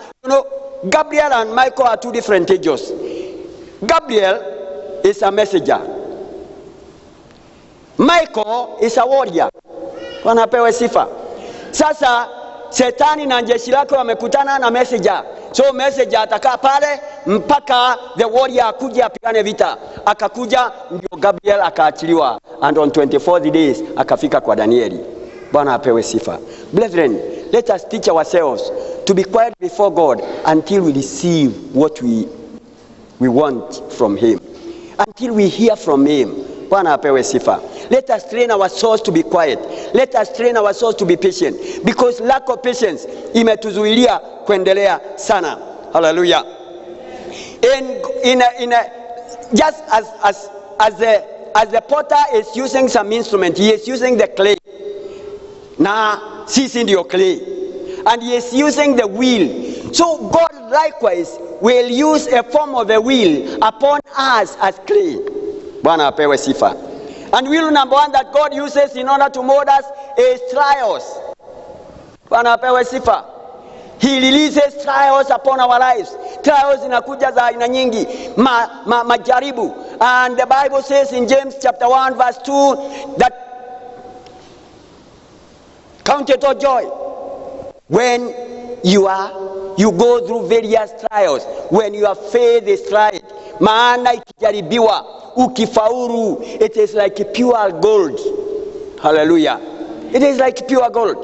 Gabriel and Michael are two different angels. Gabriel is a messenger. Michael is a warrior. Wanapewa sifa. Sasa Shetani na jeshi lake wamekutana na messenger. So messenger atakaa pale mpaka the warrior akuja apigane vita. Akakuja ndio Gabriel akaachiliwa, and on 24 days akafika kwa Danieli. Bwana apewe sifa. Brethren, let us teach ourselves to be quiet before God until we receive what we want from him. Until we hear from him. Bwana apewe sifa. Let us train our souls to be quiet. Let us train our souls to be patient. Because lack of patience imetuzuilia kuendelea sana. Hallelujah. Just as the potter is using some instrument, he is using the clay. Na sisi ndio clay. And he is using the wheel. So God likewise will use a form of a wheel upon us as clay. Bwana apewe sifa. And wheel number 1 that God uses in order to mold us is trials. Bwana apewe sifa. He releases trials upon our lives. Trials inakuja za aina nyingi. Majaribu. And the Bible says in James chapter 1 verse 2 that count it all joy when you go through various trials, when your faith is tried. Maana ikijaribiwa ukifaulu, it is like pure gold. Hallelujah. It is like pure gold.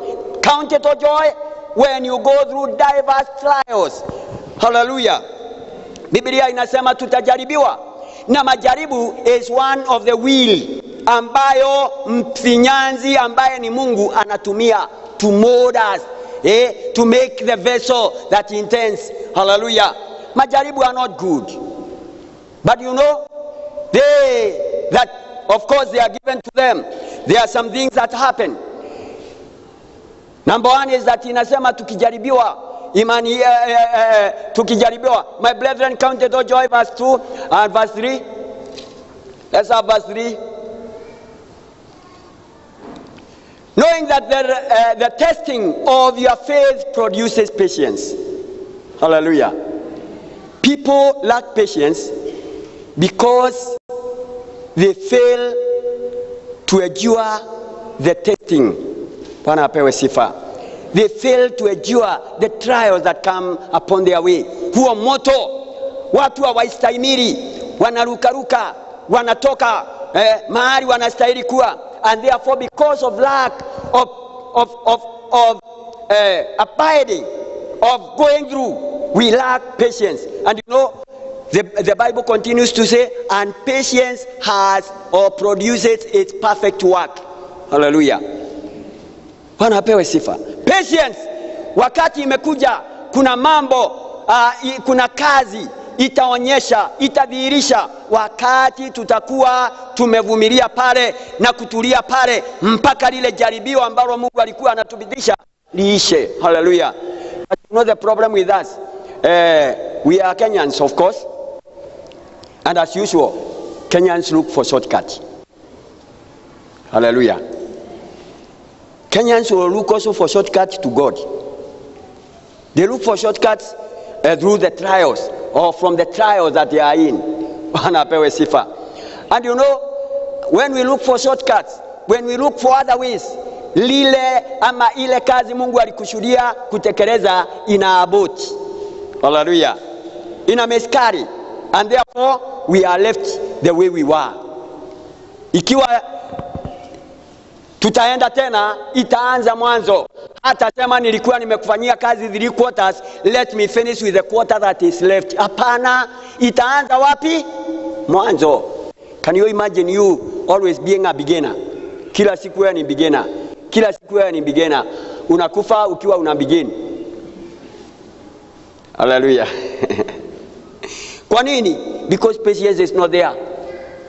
Count it all joy when you go through diverse trials. Hallelujah. Biblia inasema tutajaribiwa, na majaribu is one of the wheel ambayo mfinyanzi ambaye ni Mungu anatumia to mold us, to make the vessel that he intends. Hallelujah. Majaribu are not good, but you know, that of course they are given to them. There are some things that happen. Number one is that inasema tukijaribiwa imani, tukijaribiwa. My brethren, count it all joy, verse 2 and verse 3. Let's have verse 3. Knowing that the testing of your faith produces patience. Hallelujah. People lack patience because they fail to endure the testing. Bwana apewe sifa. They fail to endure the trials that come upon their way. Huo moto watu hawaistahimili, wanarukaruka, wanatoka mahali wanastahili kuwa, and therefore because of lack of abiding, of going through, we lack patience. And you know, the Bible continues to say, and patience has or produces its perfect work. Hallelujah. Bwana apewe sifa. Patience, wakati imekuja, kuna mambo, kuna kazi itaonyesha, itadhihirisha wakati tutakuwa tumevumilia pale na kutulia pale mpaka lile jaribio ambalo Mungu alikuwa anatubidisha liishe. Hallelujah. But you know the problem with us, we are Kenyans, of course, and as usual, Kenyans look for shortcuts. Hallelujah. Kenyans will look also for shortcuts to God. They look for shortcuts through the trials or from the trials that they are in. And you know, when we look for shortcuts, when we look for other ways, lile ama ile kazi Mungu alikushuhudia kutekeleza ina abort. Hallelujah. Ina meskari. And therefore we are left the way we were. Ikiwa tutaenda tena, itaanza mwanzo. Hata sema nilikuwa nimekufanyia kazi 3 quarters, let me finish with the quarter that is left. Hapana, itaanza wapi? Mwanzo. Can you imagine you always being a beginner? Kila siku wewe ni beginner. Kila siku wewe ni beginner. Unakufa ukiwa una begin. Hallelujah. Kwa nini? Because patience is not there.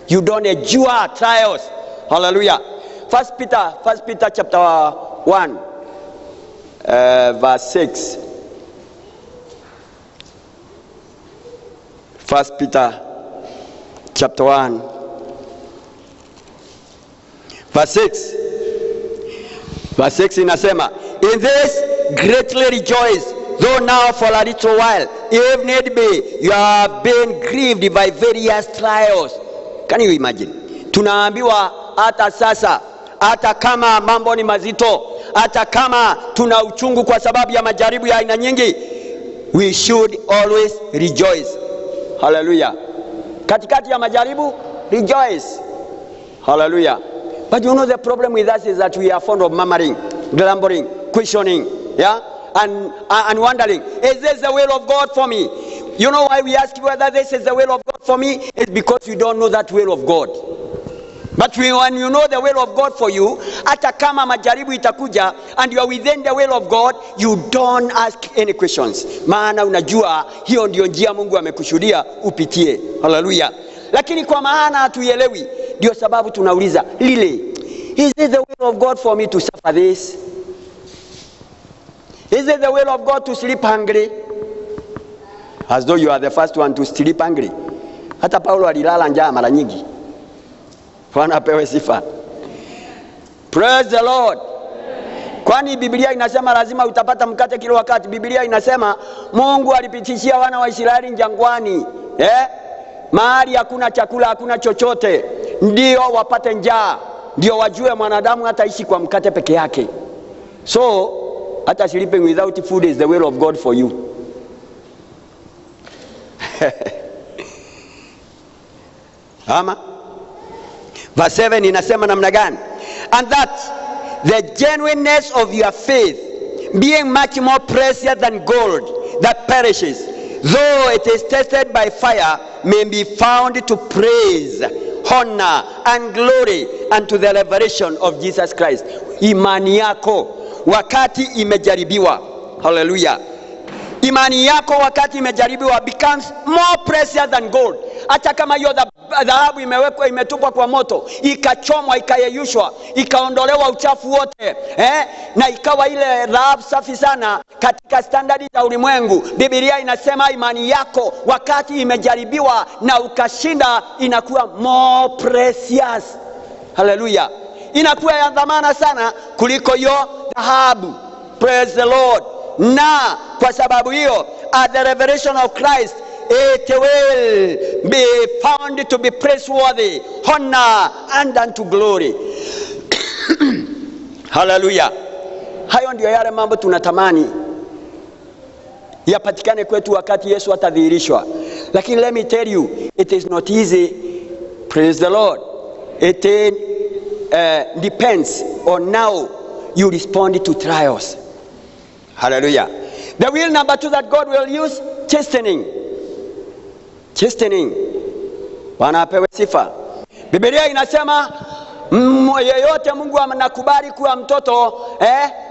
You don't endure trials. Hallelujah. First Peter chapter 1, verse 6. First Peter chapter 1, verse 6. Verse 6 inasema, in this greatly rejoice, though now for a little while, if need be, you have been grieved by various trials. Can you imagine? Tunaambiwa hata sasa, hata kama mambo ni mazito, hata kama tuna uchungu kwa sababu ya majaribu ya aina nyingi, we should always rejoice. Hallelujah. Katikati ya majaribu, rejoice. Hallelujah. But you know the problem with us is that we are fond of murmuring, grumbling, questioning, yeah, and wondering, is this the will of God for me? You know why we ask whether this is the will of God for me? It's because you don't know that will of God. But when you know the will of God for you, hata kama majaribu itakuja and you are within the will of God, you don't ask any questions. Maana unajua hiyo ndio njia Mungu amekushuhudia upitie. Hallelujah. Lakini kwa maana hatuelewi, ndio sababu tunauliza, lile, is it the will of God for me to suffer this? Is it the will of God to sleep hungry? As though you are the first one to sleep hungry. Hata Paulo alilala njaa mara nyingi. Bwana apewe sifa. Praise the Lord. Kwani Biblia inasema lazima utapata mkate kila wakati? Biblia inasema Mungu alipitishia wana wa Israeli jangwani, mahali hakuna chakula, hakuna chochote, ndio wapate njaa, ndio wajue mwanadamu hataishi kwa mkate peke yake. So hata sleeping without food is the will of God for you. Ama verse 7 inasema namna gani? And that the genuineness of your faith, being much more precious than gold that perishes, though it is tested by fire, may be found to praise, honor and glory unto the revelation of Jesus Christ. Imani yako wakati imejaribiwa, hallelujah, imani yako wakati imejaribiwa becomes more precious than gold. Hata kama hiyo dhahabu imewekwa, imetupwa kwa moto, ikachomwa, ikayeyushwa, ikaondolewa uchafu wote, na ikawa ile dhahabu safi sana katika standardi za ulimwengu, Biblia inasema imani yako wakati imejaribiwa na ukashinda inakuwa more precious. Hallelujah. Inakuwa ya dhamana sana kuliko hiyo dhahabu. Praise the Lord. Na kwa sababu hiyo, at the revelation of Christ, it will be found to be praiseworthy, honor and unto glory. Hallelujah. Hayo ndio yale mambo tunatamani yapatikane kwetu wakati Yesu atadhihirishwa. Lakini let me tell you, it is not easy. Praise the Lord. It depends on how you respond to trials. Hallelujah. The will number 2 that God will use, chastening. Chastening. Bwana apewe sifa. Biblia inasema yeyote Mungu anakubali kuwa mtoto,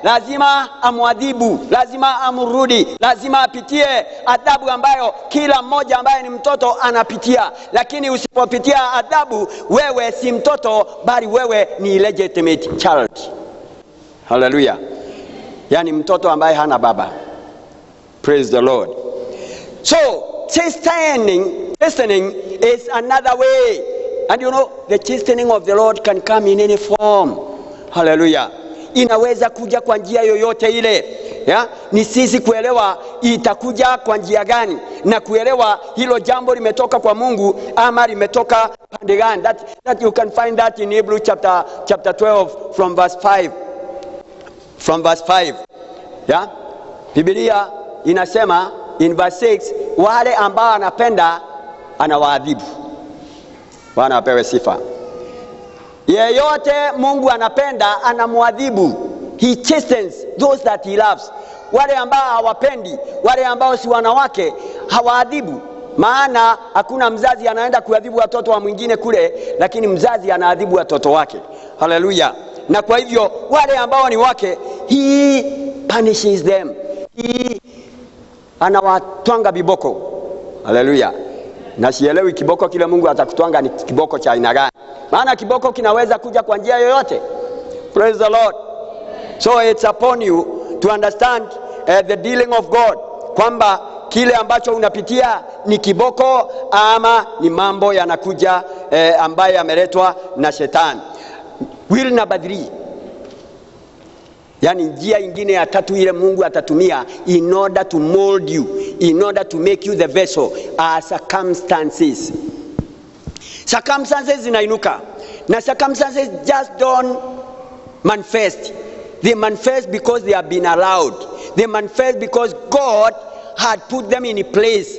lazima amwadhibu, lazima amrudi, lazima apitie adhabu ambayo kila mmoja ambaye ni mtoto anapitia. Lakini usipopitia adhabu, wewe si mtoto, bali wewe ni illegitimate child. Hallelujah. Yani mtoto ambaye hana baba. Praise the Lord. So chastening is another way. And you know, the chastening of the Lord can come in any form. Hallelujah. Inaweza kuja kwa njia yoyote ile. Ni sisi kuelewa itakuja kwa njia gani, na kuelewa hilo jambo limetoka kwa Mungu ama limetoka pande gani. That you can find that in Hebrew chapter 12 from verse 5. From verse 5. Biblia inasema in verse 6, wale ambao anapenda anawaadhibu. Bwana apewe sifa. Yeyote Mungu anapenda anamuadhibu. He chastens those that he loves. Wale ambao hawapendi, wale ambao si wanawake, hawaadhibu. Maana hakuna mzazi anaenda kuadhibu watoto wa mwingine kule, lakini mzazi anaadhibu watoto wake. Hallelujah. Na kwa hivyo wale ambao ni wake, he punishes them. He anawatwanga viboko. Hallelujah. Na sielewi kiboko kile Mungu atakutwanga ni kiboko cha aina gani. Maana kiboko kinaweza kuja kwa njia yoyote. Praise the Lord. So it's upon you to understand the dealing of God, kwamba kile ambacho unapitia ni kiboko ama ni mambo yanakuja ambaye yameletwa na shetani. Will number 3. Yani njia ingine ya tatu ile Mungu atatumia in order to mold you, in order to make you the vessel, are circumstances. Circumstances zinainuka. Na circumstances just don't manifest. They manifest because they have been allowed. They manifest because God had put them in a place,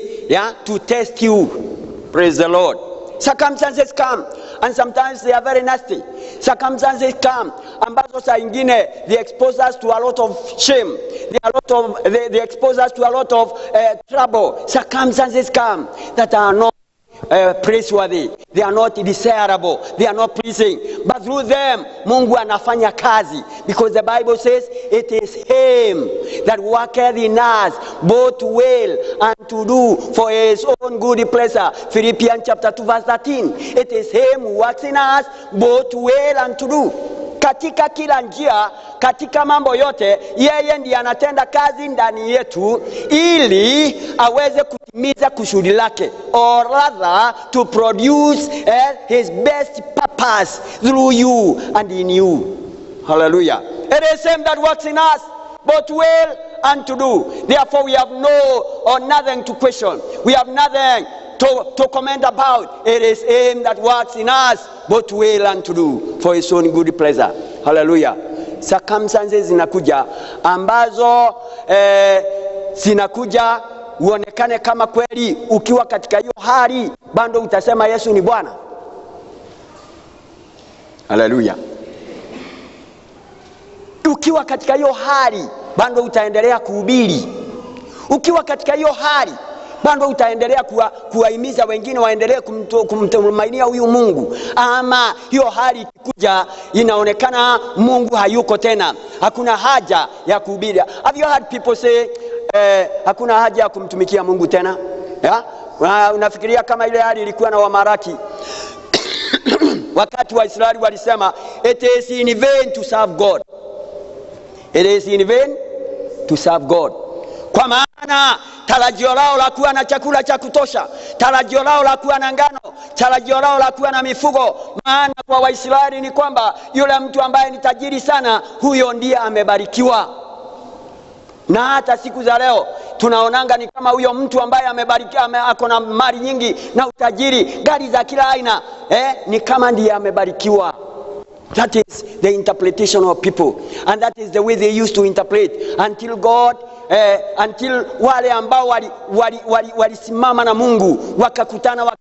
to test you. Praise the Lord. Circumstances come, and sometimes they are very nasty. Circumstances come ambazo saa ingine they expose us to a lot of shame. They expose us to a lot of trouble. Circumstances come that are not praiseworthy, they are not desirable, they are not pleasing, but through them Mungu anafanya kazi, because the Bible says it is him that worketh in us both will and to do for his own good pleasure. Philippians chapter 2 verse 13. It is him who works in us both will and to do. Katika kila njia, katika mambo yote, yeye ndiye anatenda kazi ndani yetu ili aweze kutimiza kusudi lake, or rather to produce his best purpose through you and in you. Hallelujah. It is him that works in us both will and to do. Therefore we have nothing to question. We have nothing to comment about. It is him that works in us both will and to do for his own good pleasure. Hallelujah. Circumstances zinakuja ambazo zinakuja uonekane kama kweli ukiwa katika hiyo hali bado utasema Yesu ni Bwana. Hallelujah. Ukiwa katika hiyo hali bado utaendelea kuhubiri. Ukiwa katika hiyo hali, bado utaendelea kuwahimiza wengine waendelee kumtumainia huyu Mungu. Ama hiyo hali ikikuja inaonekana Mungu hayuko tena, hakuna haja ya kuhubiri. Have you heard people say hakuna haja ya kumtumikia Mungu tena? Yeah? Unafikiria kama ile hali ilikuwa na Wamaraki wakati wa Israeli walisema it is in vain to serve God. It is in vain to serve God. Kwa maana tarajio lao la kuwa na chakula cha kutosha, tarajio lao la kuwa na ngano, tarajio lao la kuwa na mifugo. Maana kwa Waisraeli ni kwamba yule mtu ambaye ni tajiri sana, huyo ndiye amebarikiwa. Na hata siku za leo tunaonanga ni kama huyo mtu ambaye amebarikiwa, ako na mali nyingi na utajiri, gari za kila aina, ni kama ndiye amebarikiwa. That is the interpretation of people, and that is the way they used to interpret until God until wale ambao walisimama na Mungu wakakutana,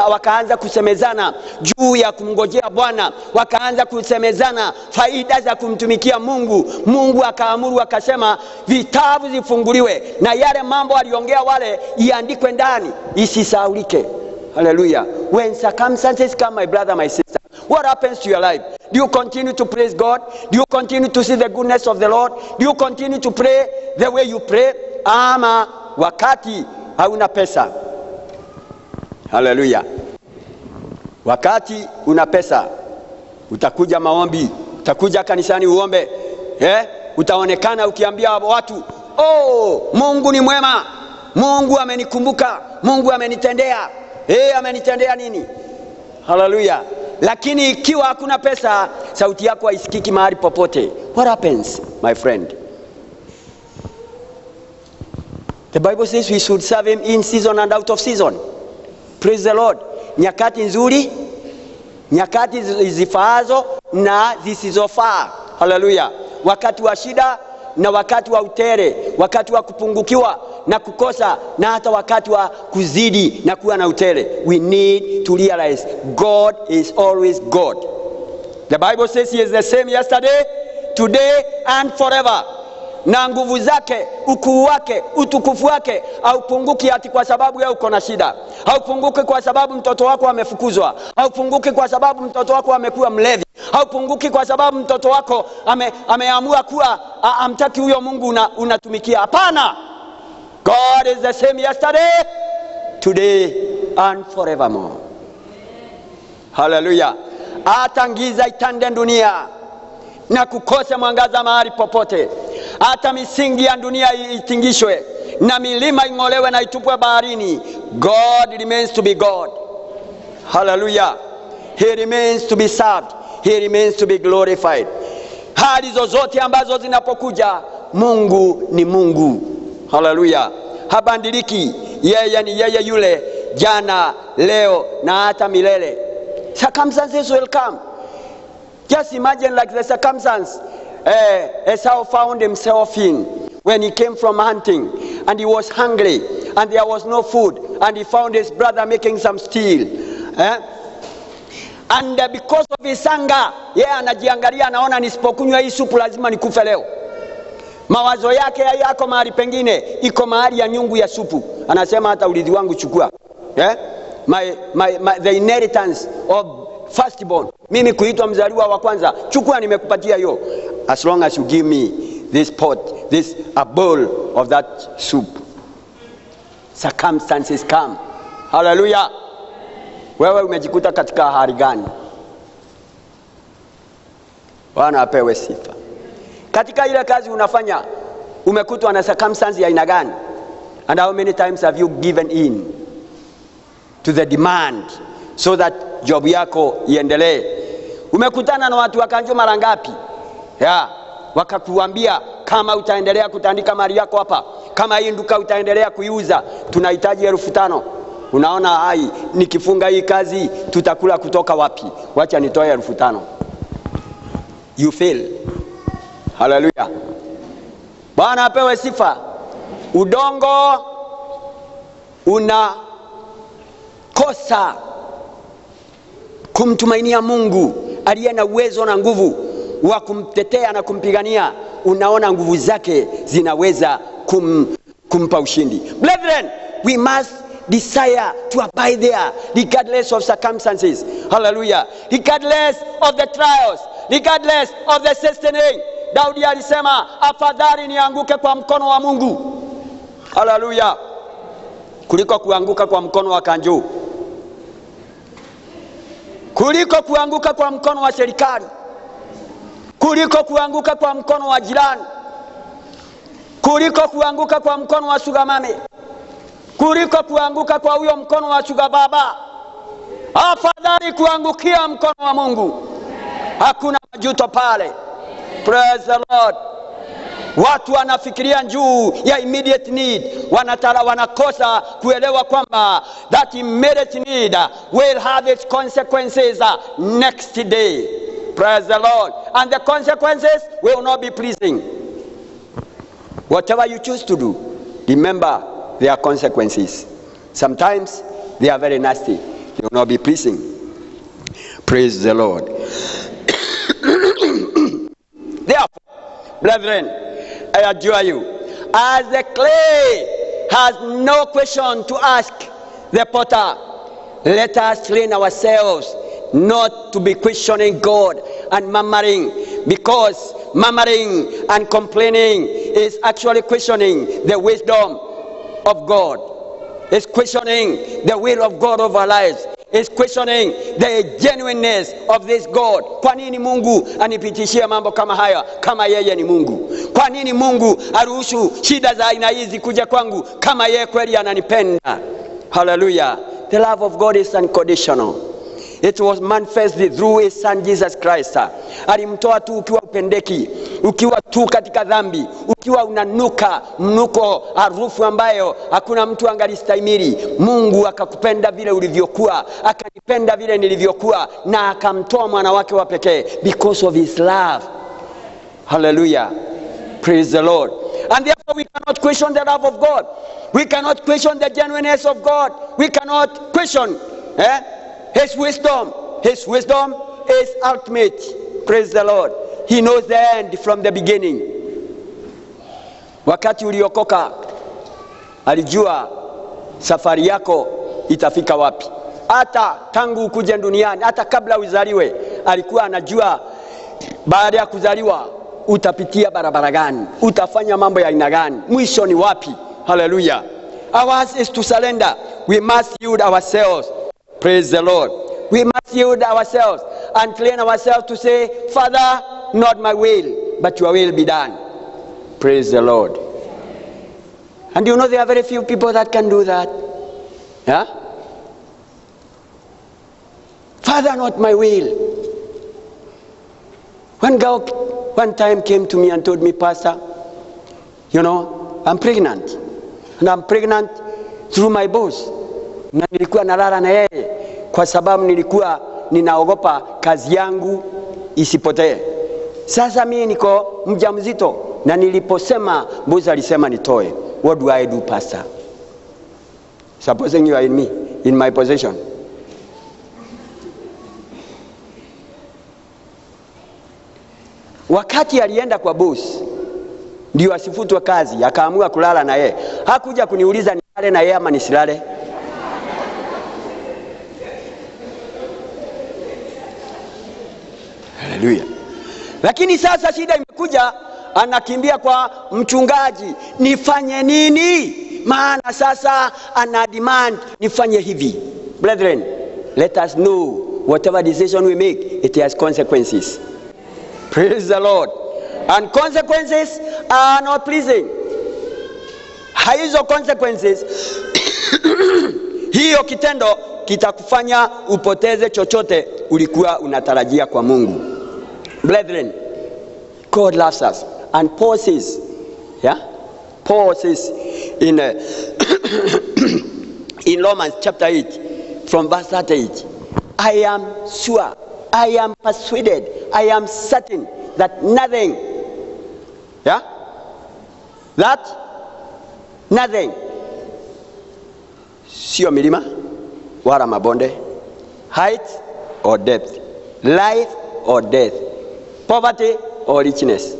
wakaanza kusemezana juu ya kumngojea Bwana, wakaanza kusemezana faida za kumtumikia Mungu. Mungu akaamuru akasema vitabu zifunguliwe na yale mambo aliongea wale iandikwe ndani isisahaulike. Hallelujah. When circumstances come, my brother, my sister, what happens to your life? Do you continue to praise God? Do you continue to see the goodness of the Lord? Do you continue to pray the way you pray? Ama wakati hauna pesa. Hallelujah. Wakati una pesa, utakuja maombi, utakuja kanisani uombe, utaonekana ukiambia watu, oh, Mungu ni mwema, Mungu amenikumbuka, Mungu amenitendea. Amenitendea nini? Hallelujah. Lakini ikiwa hakuna pesa, sauti yako haisikiki mahali popote. What happens, my friend? The Bible says we should serve him in season and out of season. Praise the Lord. Nyakati nzuri, nyakati zifaazo na zisizofaa. Hallelujah. Wakati wa shida na wakati wa utere, wakati wa kupungukiwa na kukosa, na hata wakati wa kuzidi na kuwa na utere. We need to realize God is always God. The Bible says he is the same yesterday, today and forever. Na nguvu zake, ukuu wake, utukufu wake haupunguki ati kwa sababu ya uko na shida. Haupunguki kwa sababu mtoto wako amefukuzwa. Haupunguki kwa sababu mtoto wako amekuwa mlevi. Haupunguki kwa sababu mtoto wako ameamua kuwa amtaki huyo Mungu unatumikia. Hapana. God is the same yesterday, today and forevermore. Hallelujah. Hata giza itande dunia na kukosa mwangaza mahali popote, hata misingi ya dunia itingishwe na milima ing'olewe na itupwe baharini, God remains to be God. Hallelujah. He remains to be served. He remains to be glorified. Hali zozote ambazo zinapokuja, Mungu ni Mungu. Hallelujah. Habadiliki. Yeye ni yeye yule jana, leo na hata milele. Circumstances will come. Just imagine like the circumstance Esau found himself in when he came from hunting and he was hungry and there was no food, and he found his brother making some stew. And because of his anger, anajiangalia, anaona nisipokunywa hii supu lazima nikufe leo. Mawazo yake yako mahali pengine, iko mahali ya nyungu ya supu. Anasema hata urithi wangu chukua. The inheritance of firstborn. Mimi kuitwa mzaliwa wa kwanza, chukua, nimekupatia hiyo. As long as you give me this pot, a bowl of that soup. Circumstances come. Hallelujah. Wewe umejikuta katika hali gani? Bwana apewe sifa. Katika ile kazi unafanya, umekutwa na circumstances ya aina gani? And how many times have you given in to the demand so that job yako iendelee? Umekutana na watu wakanjo mara ngapi? Wakakuambia kama utaendelea kutandika mali yako hapa, kama hii nduka utaendelea kuiuza, tunahitaji 5,000. Unaona hai, nikifunga hii kazi tutakula kutoka wapi? Wacha nitoe 5,000. You fail. Hallelujah. Bwana apewe sifa. Udongo unakosa kumtumainia Mungu aliye na uwezo na nguvu wa kumtetea na kumpigania unaona nguvu zake zinaweza kumpa ushindi. Brethren, we must desire to abide there regardless of circumstances. Hallelujah. Regardless of the trials, regardless of the suffering. Daudi alisema afadhali nianguke kwa mkono wa Mungu. Hallelujah. Kuliko kuanguka kwa mkono wa kanjo. Kuliko kuanguka kwa mkono wa serikali. Kuliko kuanguka kwa mkono wa jirani. Kuliko kuanguka kwa mkono wa sugamame. Kuliko kuanguka kwa huyo mkono wa suga baba. Afadhali kuangukia mkono wa Mungu. Hakuna majuto pale. Praise the Lord. Watu wanafikiria juu ya immediate need, wanakosa kuelewa kwamba that immediate need will have its consequences next day. Praise the Lord. And the consequences will not be pleasing. Whatever you choose to do, remember there are consequences. Sometimes they are very nasty. They will not be pleasing. Praise the Lord. Therefore, brethren, I adjure you, as the clay has no question to ask the potter, let us train ourselves not to be questioning God and murmuring, because murmuring and complaining is actually questioning the wisdom of God. It's questioning the will of God over our lives. Is questioning the genuineness of this God. Kwa nini Mungu anipitishia mambo kama haya kama yeye ni Mungu? Kwa nini Mungu aruhusu shida za aina hizi kuja kwangu kama yeye kweli ananipenda? Hallelujah. The love of God is unconditional. It was manifested through his son Jesus Christ. Alimtoa tu ukiwa upendeki, ukiwa tu katika dhambi, ukiwa unanuka mnuko harufu ambayo hakuna mtu angalistahimili. Mungu akakupenda vile ulivyokuwa, akanipenda vile nilivyokuwa, na akamtoa mwana wake wa pekee because of his love. Hallelujah. Praise the Lord. And therefore we cannot question the love of God. We cannot question the genuineness of God. We cannot question his wisdom. His wisdom is ultimate. Praise the Lord. He knows the end from the beginning. Wakati uliokoka, alijua safari yako itafika wapi. Hata tangu ukuje duniani, hata kabla uzaliwe, alikuwa anajua baada ya kuzaliwa utapitia barabara gani, utafanya mambo ya aina gani, mwisho ni wapi. Hallelujah. Ours is to surrender. We must yield ourselves. Praise the Lord. We must yield ourselves and train ourselves to say, Father, not my will, but your will be done. Praise the Lord. And you know there are very few people that can do that. Yeah? Father, not my will. When God one time came to me and told me, Pastor, you know, I'm pregnant. And I'm pregnant through my boss. Na nilikuwa nalala na yeye kwa sababu nilikuwa ninaogopa kazi yangu isipotee. Sasa mimi niko mjamzito na niliposema boss alisema nitoe. What do I do, Pastor? Supposing you are in my position. Wakati alienda kwa boss ndio asifutwe kazi, akaamua kulala na yeye. Hakuja kuniuliza nilale na yeye ama nisilale. Hallelujah. Lakini sasa shida imekuja, anakimbia kwa mchungaji, nifanye nini? Maana sasa ana demand nifanye hivi. Brethren, let us know whatever decision we make, it has consequences. Praise the Lord. And consequences are not pleasing. Hizo consequences hiyo kitendo kitakufanya upoteze chochote ulikuwa unatarajia kwa Mungu. Brethren, God loves us. And Paul says, Paul says in in Romans chapter 8 from verse 38, I am sure, I am persuaded, I am certain that nothing, that nothing, sio milima wala mabonde, height or depth, life or death, poverty or richness,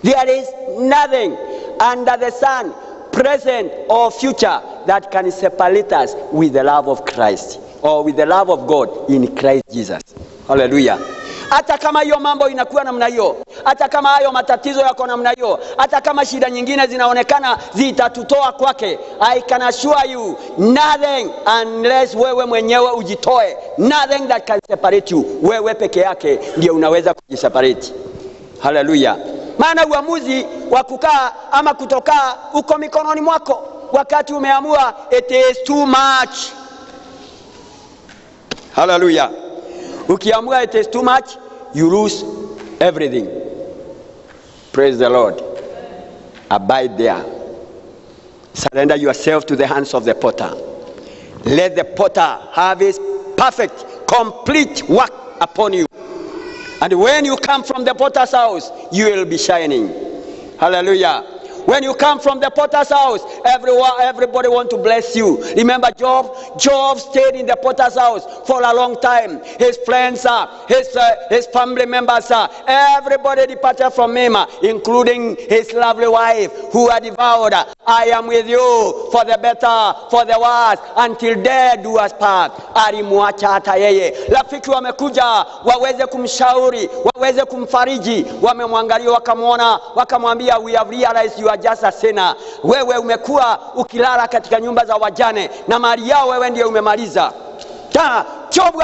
There is nothing under the sun, present or future, that can separate us with the love of Christ or with the love of God in Christ Jesus. Hallelujah. Hata kama hiyo mambo inakuwa namna hiyo, hata kama hayo matatizo yako namna hiyo, hata kama shida nyingine zinaonekana zitatutoa kwake, I can assure you nothing unless wewe mwenyewe ujitoe. Nothing that can separate you. Wewe peke yake ndio unaweza kujiseparate. Hallelujah. Maana uamuzi wa kukaa ama kutokaa uko mikononi mwako. Wakati umeamua, it is too much. Hallelujah. Ukiamua it is too much, you lose everything. Praise the Lord. Abide there. Surrender yourself to the hands of the potter. Let the potter have his perfect, complete work upon you. And when you come from the potter's house, you will be shining. Hallelujah. When you come from the potter's house, everybody want to bless you. Remember Job? Job stayed in the potter's house for a long time. His friends, his family members, everybody departed from him, including his lovely wife, who had vowed, I am with you for the better, for the worse, until death do us part. Alimwacha hata yeye. Rafiki wamekuja waweze kumshauri, waweze kumfariji, wamemwangalia wakamwona, wakamwambia, we have realized you are just a sinner. Wewe umekuwa ukilala katika nyumba za wajane na mali yao wewe ndiye umemaliza. Job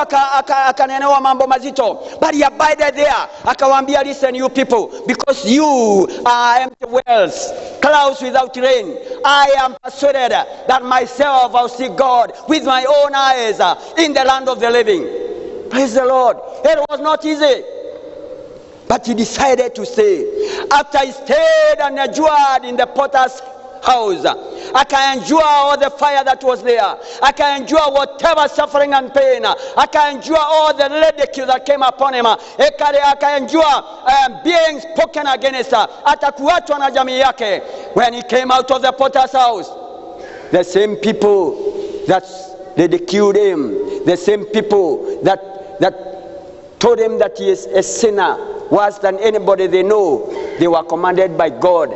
akanenewa mambo mazito, but he abided there. Akawaambia, listen you people, because you are empty wells, clouds without rain. I am persuaded that myself I'll see God with my own eyes in the land of the living. Praise the Lord. It was not easy, but he decided to stay. After he stayed and endured in the potter's house, I can endure all the fire that was there. I can endure whatever suffering and pain. I can endure all the ridicule that came upon him. I can endure being spoken against. Atakuachwa na jamii yake. When he came out of the potter's house, the same people that ridiculed him, the same people that told him that he is a sinner, worse than anybody they know, they were commanded by God,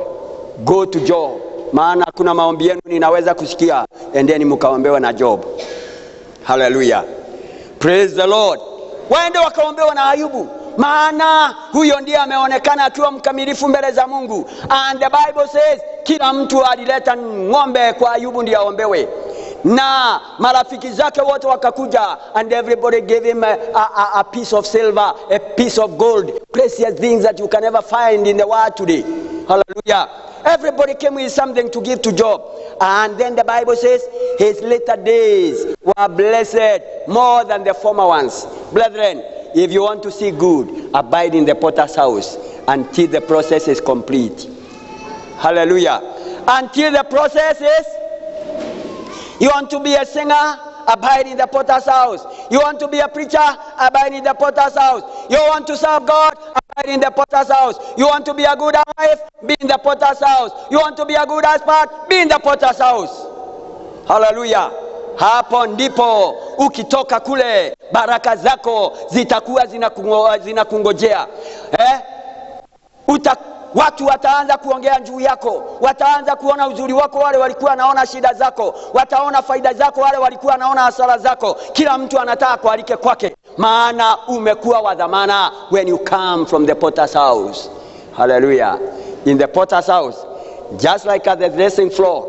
go to Job. Maana kuna maombi yenu ninaweza kusikia, endeni mkaombewe na Job. Hallelujah. Praise the Lord. Waende wakaombewa na Ayubu. Maana huyo ndiye ameonekana akiwa mkamilifu mbele za Mungu. And the Bible says, kila mtu alileta ng'ombe kwa Ayubu ndiye aombewe. Na marafiki zake wote wakakuja, and everybody gave him a piece of silver, a piece of gold, precious things that you can never find in the world today. Hallelujah. Everybody came with something to give to Job. And then the Bible says his later days were blessed more than the former ones. Brethren, if you want to see good, abide in the potter's house until the process is complete. Hallelujah. Until the process is. You want to be a singer? Abide in the potter's house. You want to be a preacher? Abide in the potter's house. You want to serve God? Abide in the potter's house. You want to be a good wife? Be in the potter's house. You want to be a good husband? Be in the potter's house. Hallelujah. Hapo ndipo ukitoka kule baraka zako zitakuwa zinakungojea. Watu wataanza kuongea juu yako, wataanza kuona uzuri wako wale walikuwa wanaona shida zako, wataona faida zako wale walikuwa wanaona hasara zako. Kila mtu anataka kualike kwake, maana umekuwa wa dhamana when you come from the potter's house. Hallelujah. In the potter's house, just like at the threshing floor,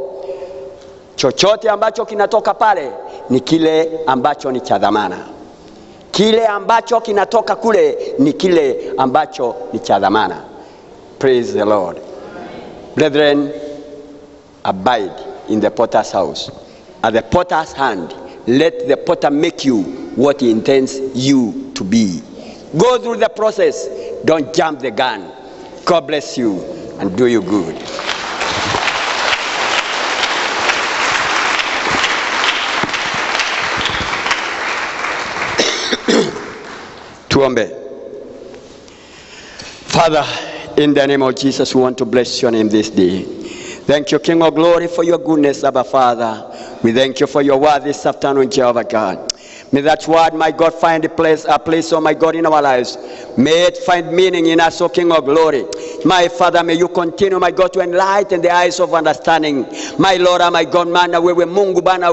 chochote ambacho kinatoka pale ni kile ambacho ni cha dhamana. Kile ambacho kinatoka kule ni kile ambacho ni cha dhamana. Praise the Lord. Brethren, abide in the potter's house. At the potter's hand, let the potter make you what he intends you to be. Go through the process. Don't jump the gun. God bless you and do you good. Tuombe. Father, in the name of Jesus, we want to bless your name this day. Thank you, King of Glory, for your goodness, Abba Father. We thank you for your word this afternoon, Jehovah God. May that word, my God, find a place, oh my God, in our lives. May it find meaning in us, O King of glory. My Father, may you continue, my God, to enlighten the eyes of understanding. My Lord, my God, Mana, wewe Mungu Bwana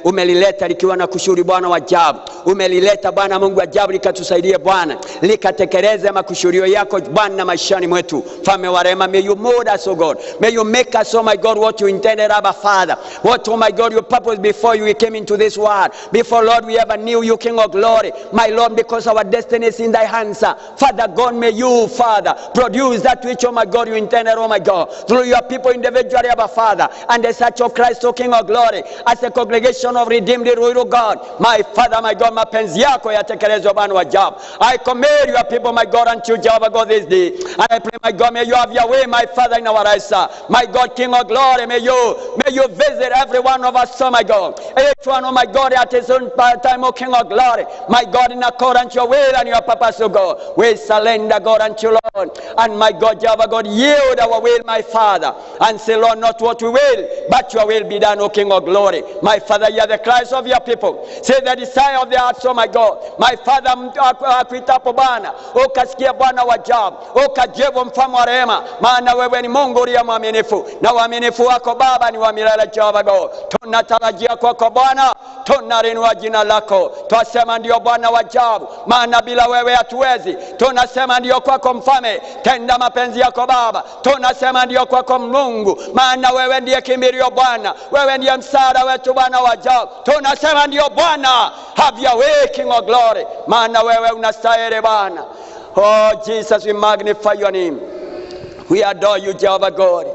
umelileta likiwa na kushauri Bwana wa ajabu. Umelileta Bwana Mungu ajabu likatusaidie Bwana. Likatekeleze makushurio yako Bwana maishani mwetu. Mfalme wa rehema, may you mold us, O God. May you make us, oh my God, what you intended, Abba Father. What, oh my God, your purpose before you came into this world. Before, Lord, we ever knew you, King of glory. My Lord, because our destiny is in thy hands. Father God, may you, Father, produce that which, oh my God, you intended, oh my God, through your people individually, Abba Father, and the Church of Christ, O King of glory, as a congregation of redeemed, royal God. My Father, my God, mapenzi yako yatekelezwe Bwana wa ajabu. I commit your people, my God, unto Jehovah God this day. And I pray, my God, may you have your way, my Father, in our lives. My God, King of glory, may you visit every one of us, oh my God. Each one, oh my God, at his own time, O King of glory. My God, in accordance to your will and your purpose, O God. We surrender, God, unto you, Lord. And my God, Jehovah God, yield our will, my Father. And say, Lord, not what we will, but your will be done, O King of glory. My Father, hear the cries of your people. Say the desire of their hearts, oh my God. My Father, akuitapo Bwana, ukasikia Bwana wa ajabu, ukajibu mfalme wa rehema, maana wewe ni Mungu uliye mwaminifu, na uaminifu wako Baba ni wa milele, Jehova God. Tunatarajia kwako Bwana, tunarinua jina lako. Twasema ndio Bwana wa ajabu, maana bila wewe hatuwezi. Tunasema ndio kwako Mfalme, tenda mapenzi yako Baba. Tunasema ndio kwako Mungu, maana wewe ndiye kimbilio Bwana, wewe ndiye msaada wetu Bwana wa ajabu. Tunasema ndio Bwana, have your way, King of glory, maana wewe unastahili Bwana. Oh Jesus, we magnify your name. We adore you, Jehovah God.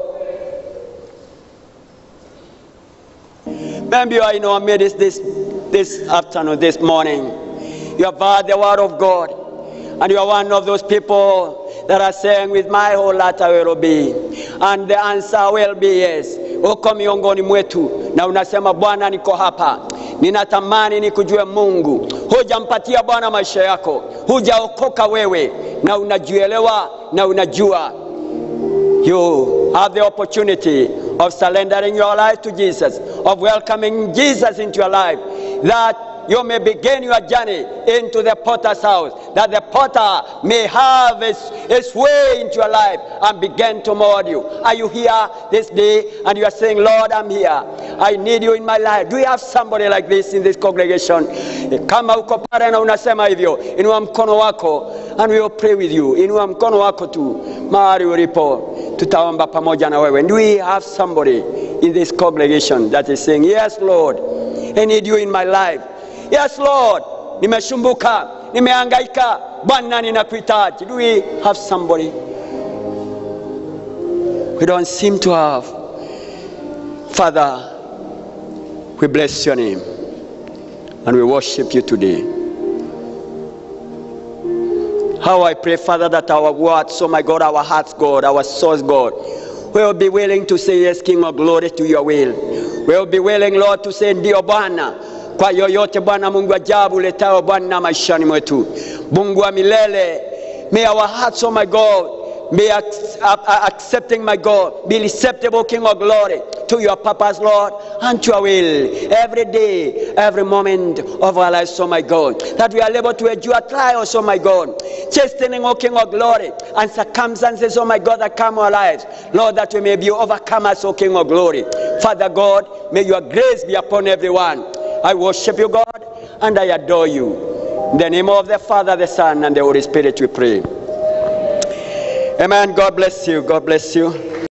Maybe you are in our midst this afternoon, this morning. You have heard the word of God, and you are one of those people that are saying, with my whole heart I will obey. And the answer will be yes. Uko miongoni mwetu na unasema Bwana, niko hapa, ninatamani nikujue Mungu. Hujampatia Bwana maisha yako, hujaokoka wewe, na unajielewa na unajua. You have the opportunity of surrendering your life to Jesus, of welcoming Jesus into your life, that you may begin your journey into the potter's house, that the potter may have his way into your life and begin to mold you. Are you here this day and you are saying, Lord, I'm here, I need you in my life? Do we have somebody like this in this congregation? Kama uko pale na unasema hivyo, inua mkono wako and we will pray with you. Inua mkono wako tu mahali ulipo, tutaomba pamoja na wewe. Do we have somebody in this congregation that is saying, yes Lord, I need you in my life? Yes Lord, nimeshumbuka, nimehangaika, Bwana ninakuhitaji. Do we have somebody? We don't seem to have. Father, we bless your name and we worship you today. How I pray, Father, that our words, oh my God, our hearts, God, our souls, God, will be willing to say yes, King of glory, to your will. We'll be willing, Lord, to say ndio Bwana kwa yoyote Bwana Mungu ajabu letao Bwana maishani mwetu. Mungu wa milele, may our hearts, oh my God, be accepting, my God, be receptible, King of glory, to your purpose, Lord, and to your will, every day, every moment of our lives, oh my God, that we are able to endure trials, oh my God, chastening, oh King of glory, and circumstances, oh my God, that come our lives, Lord, that we may be overcomers, oh King of glory. Father God, may your grace be upon everyone. I worship you, God, and I adore you. In the name of the Father, the Son, and the Holy Spirit we pray. Amen. God bless you. God bless you.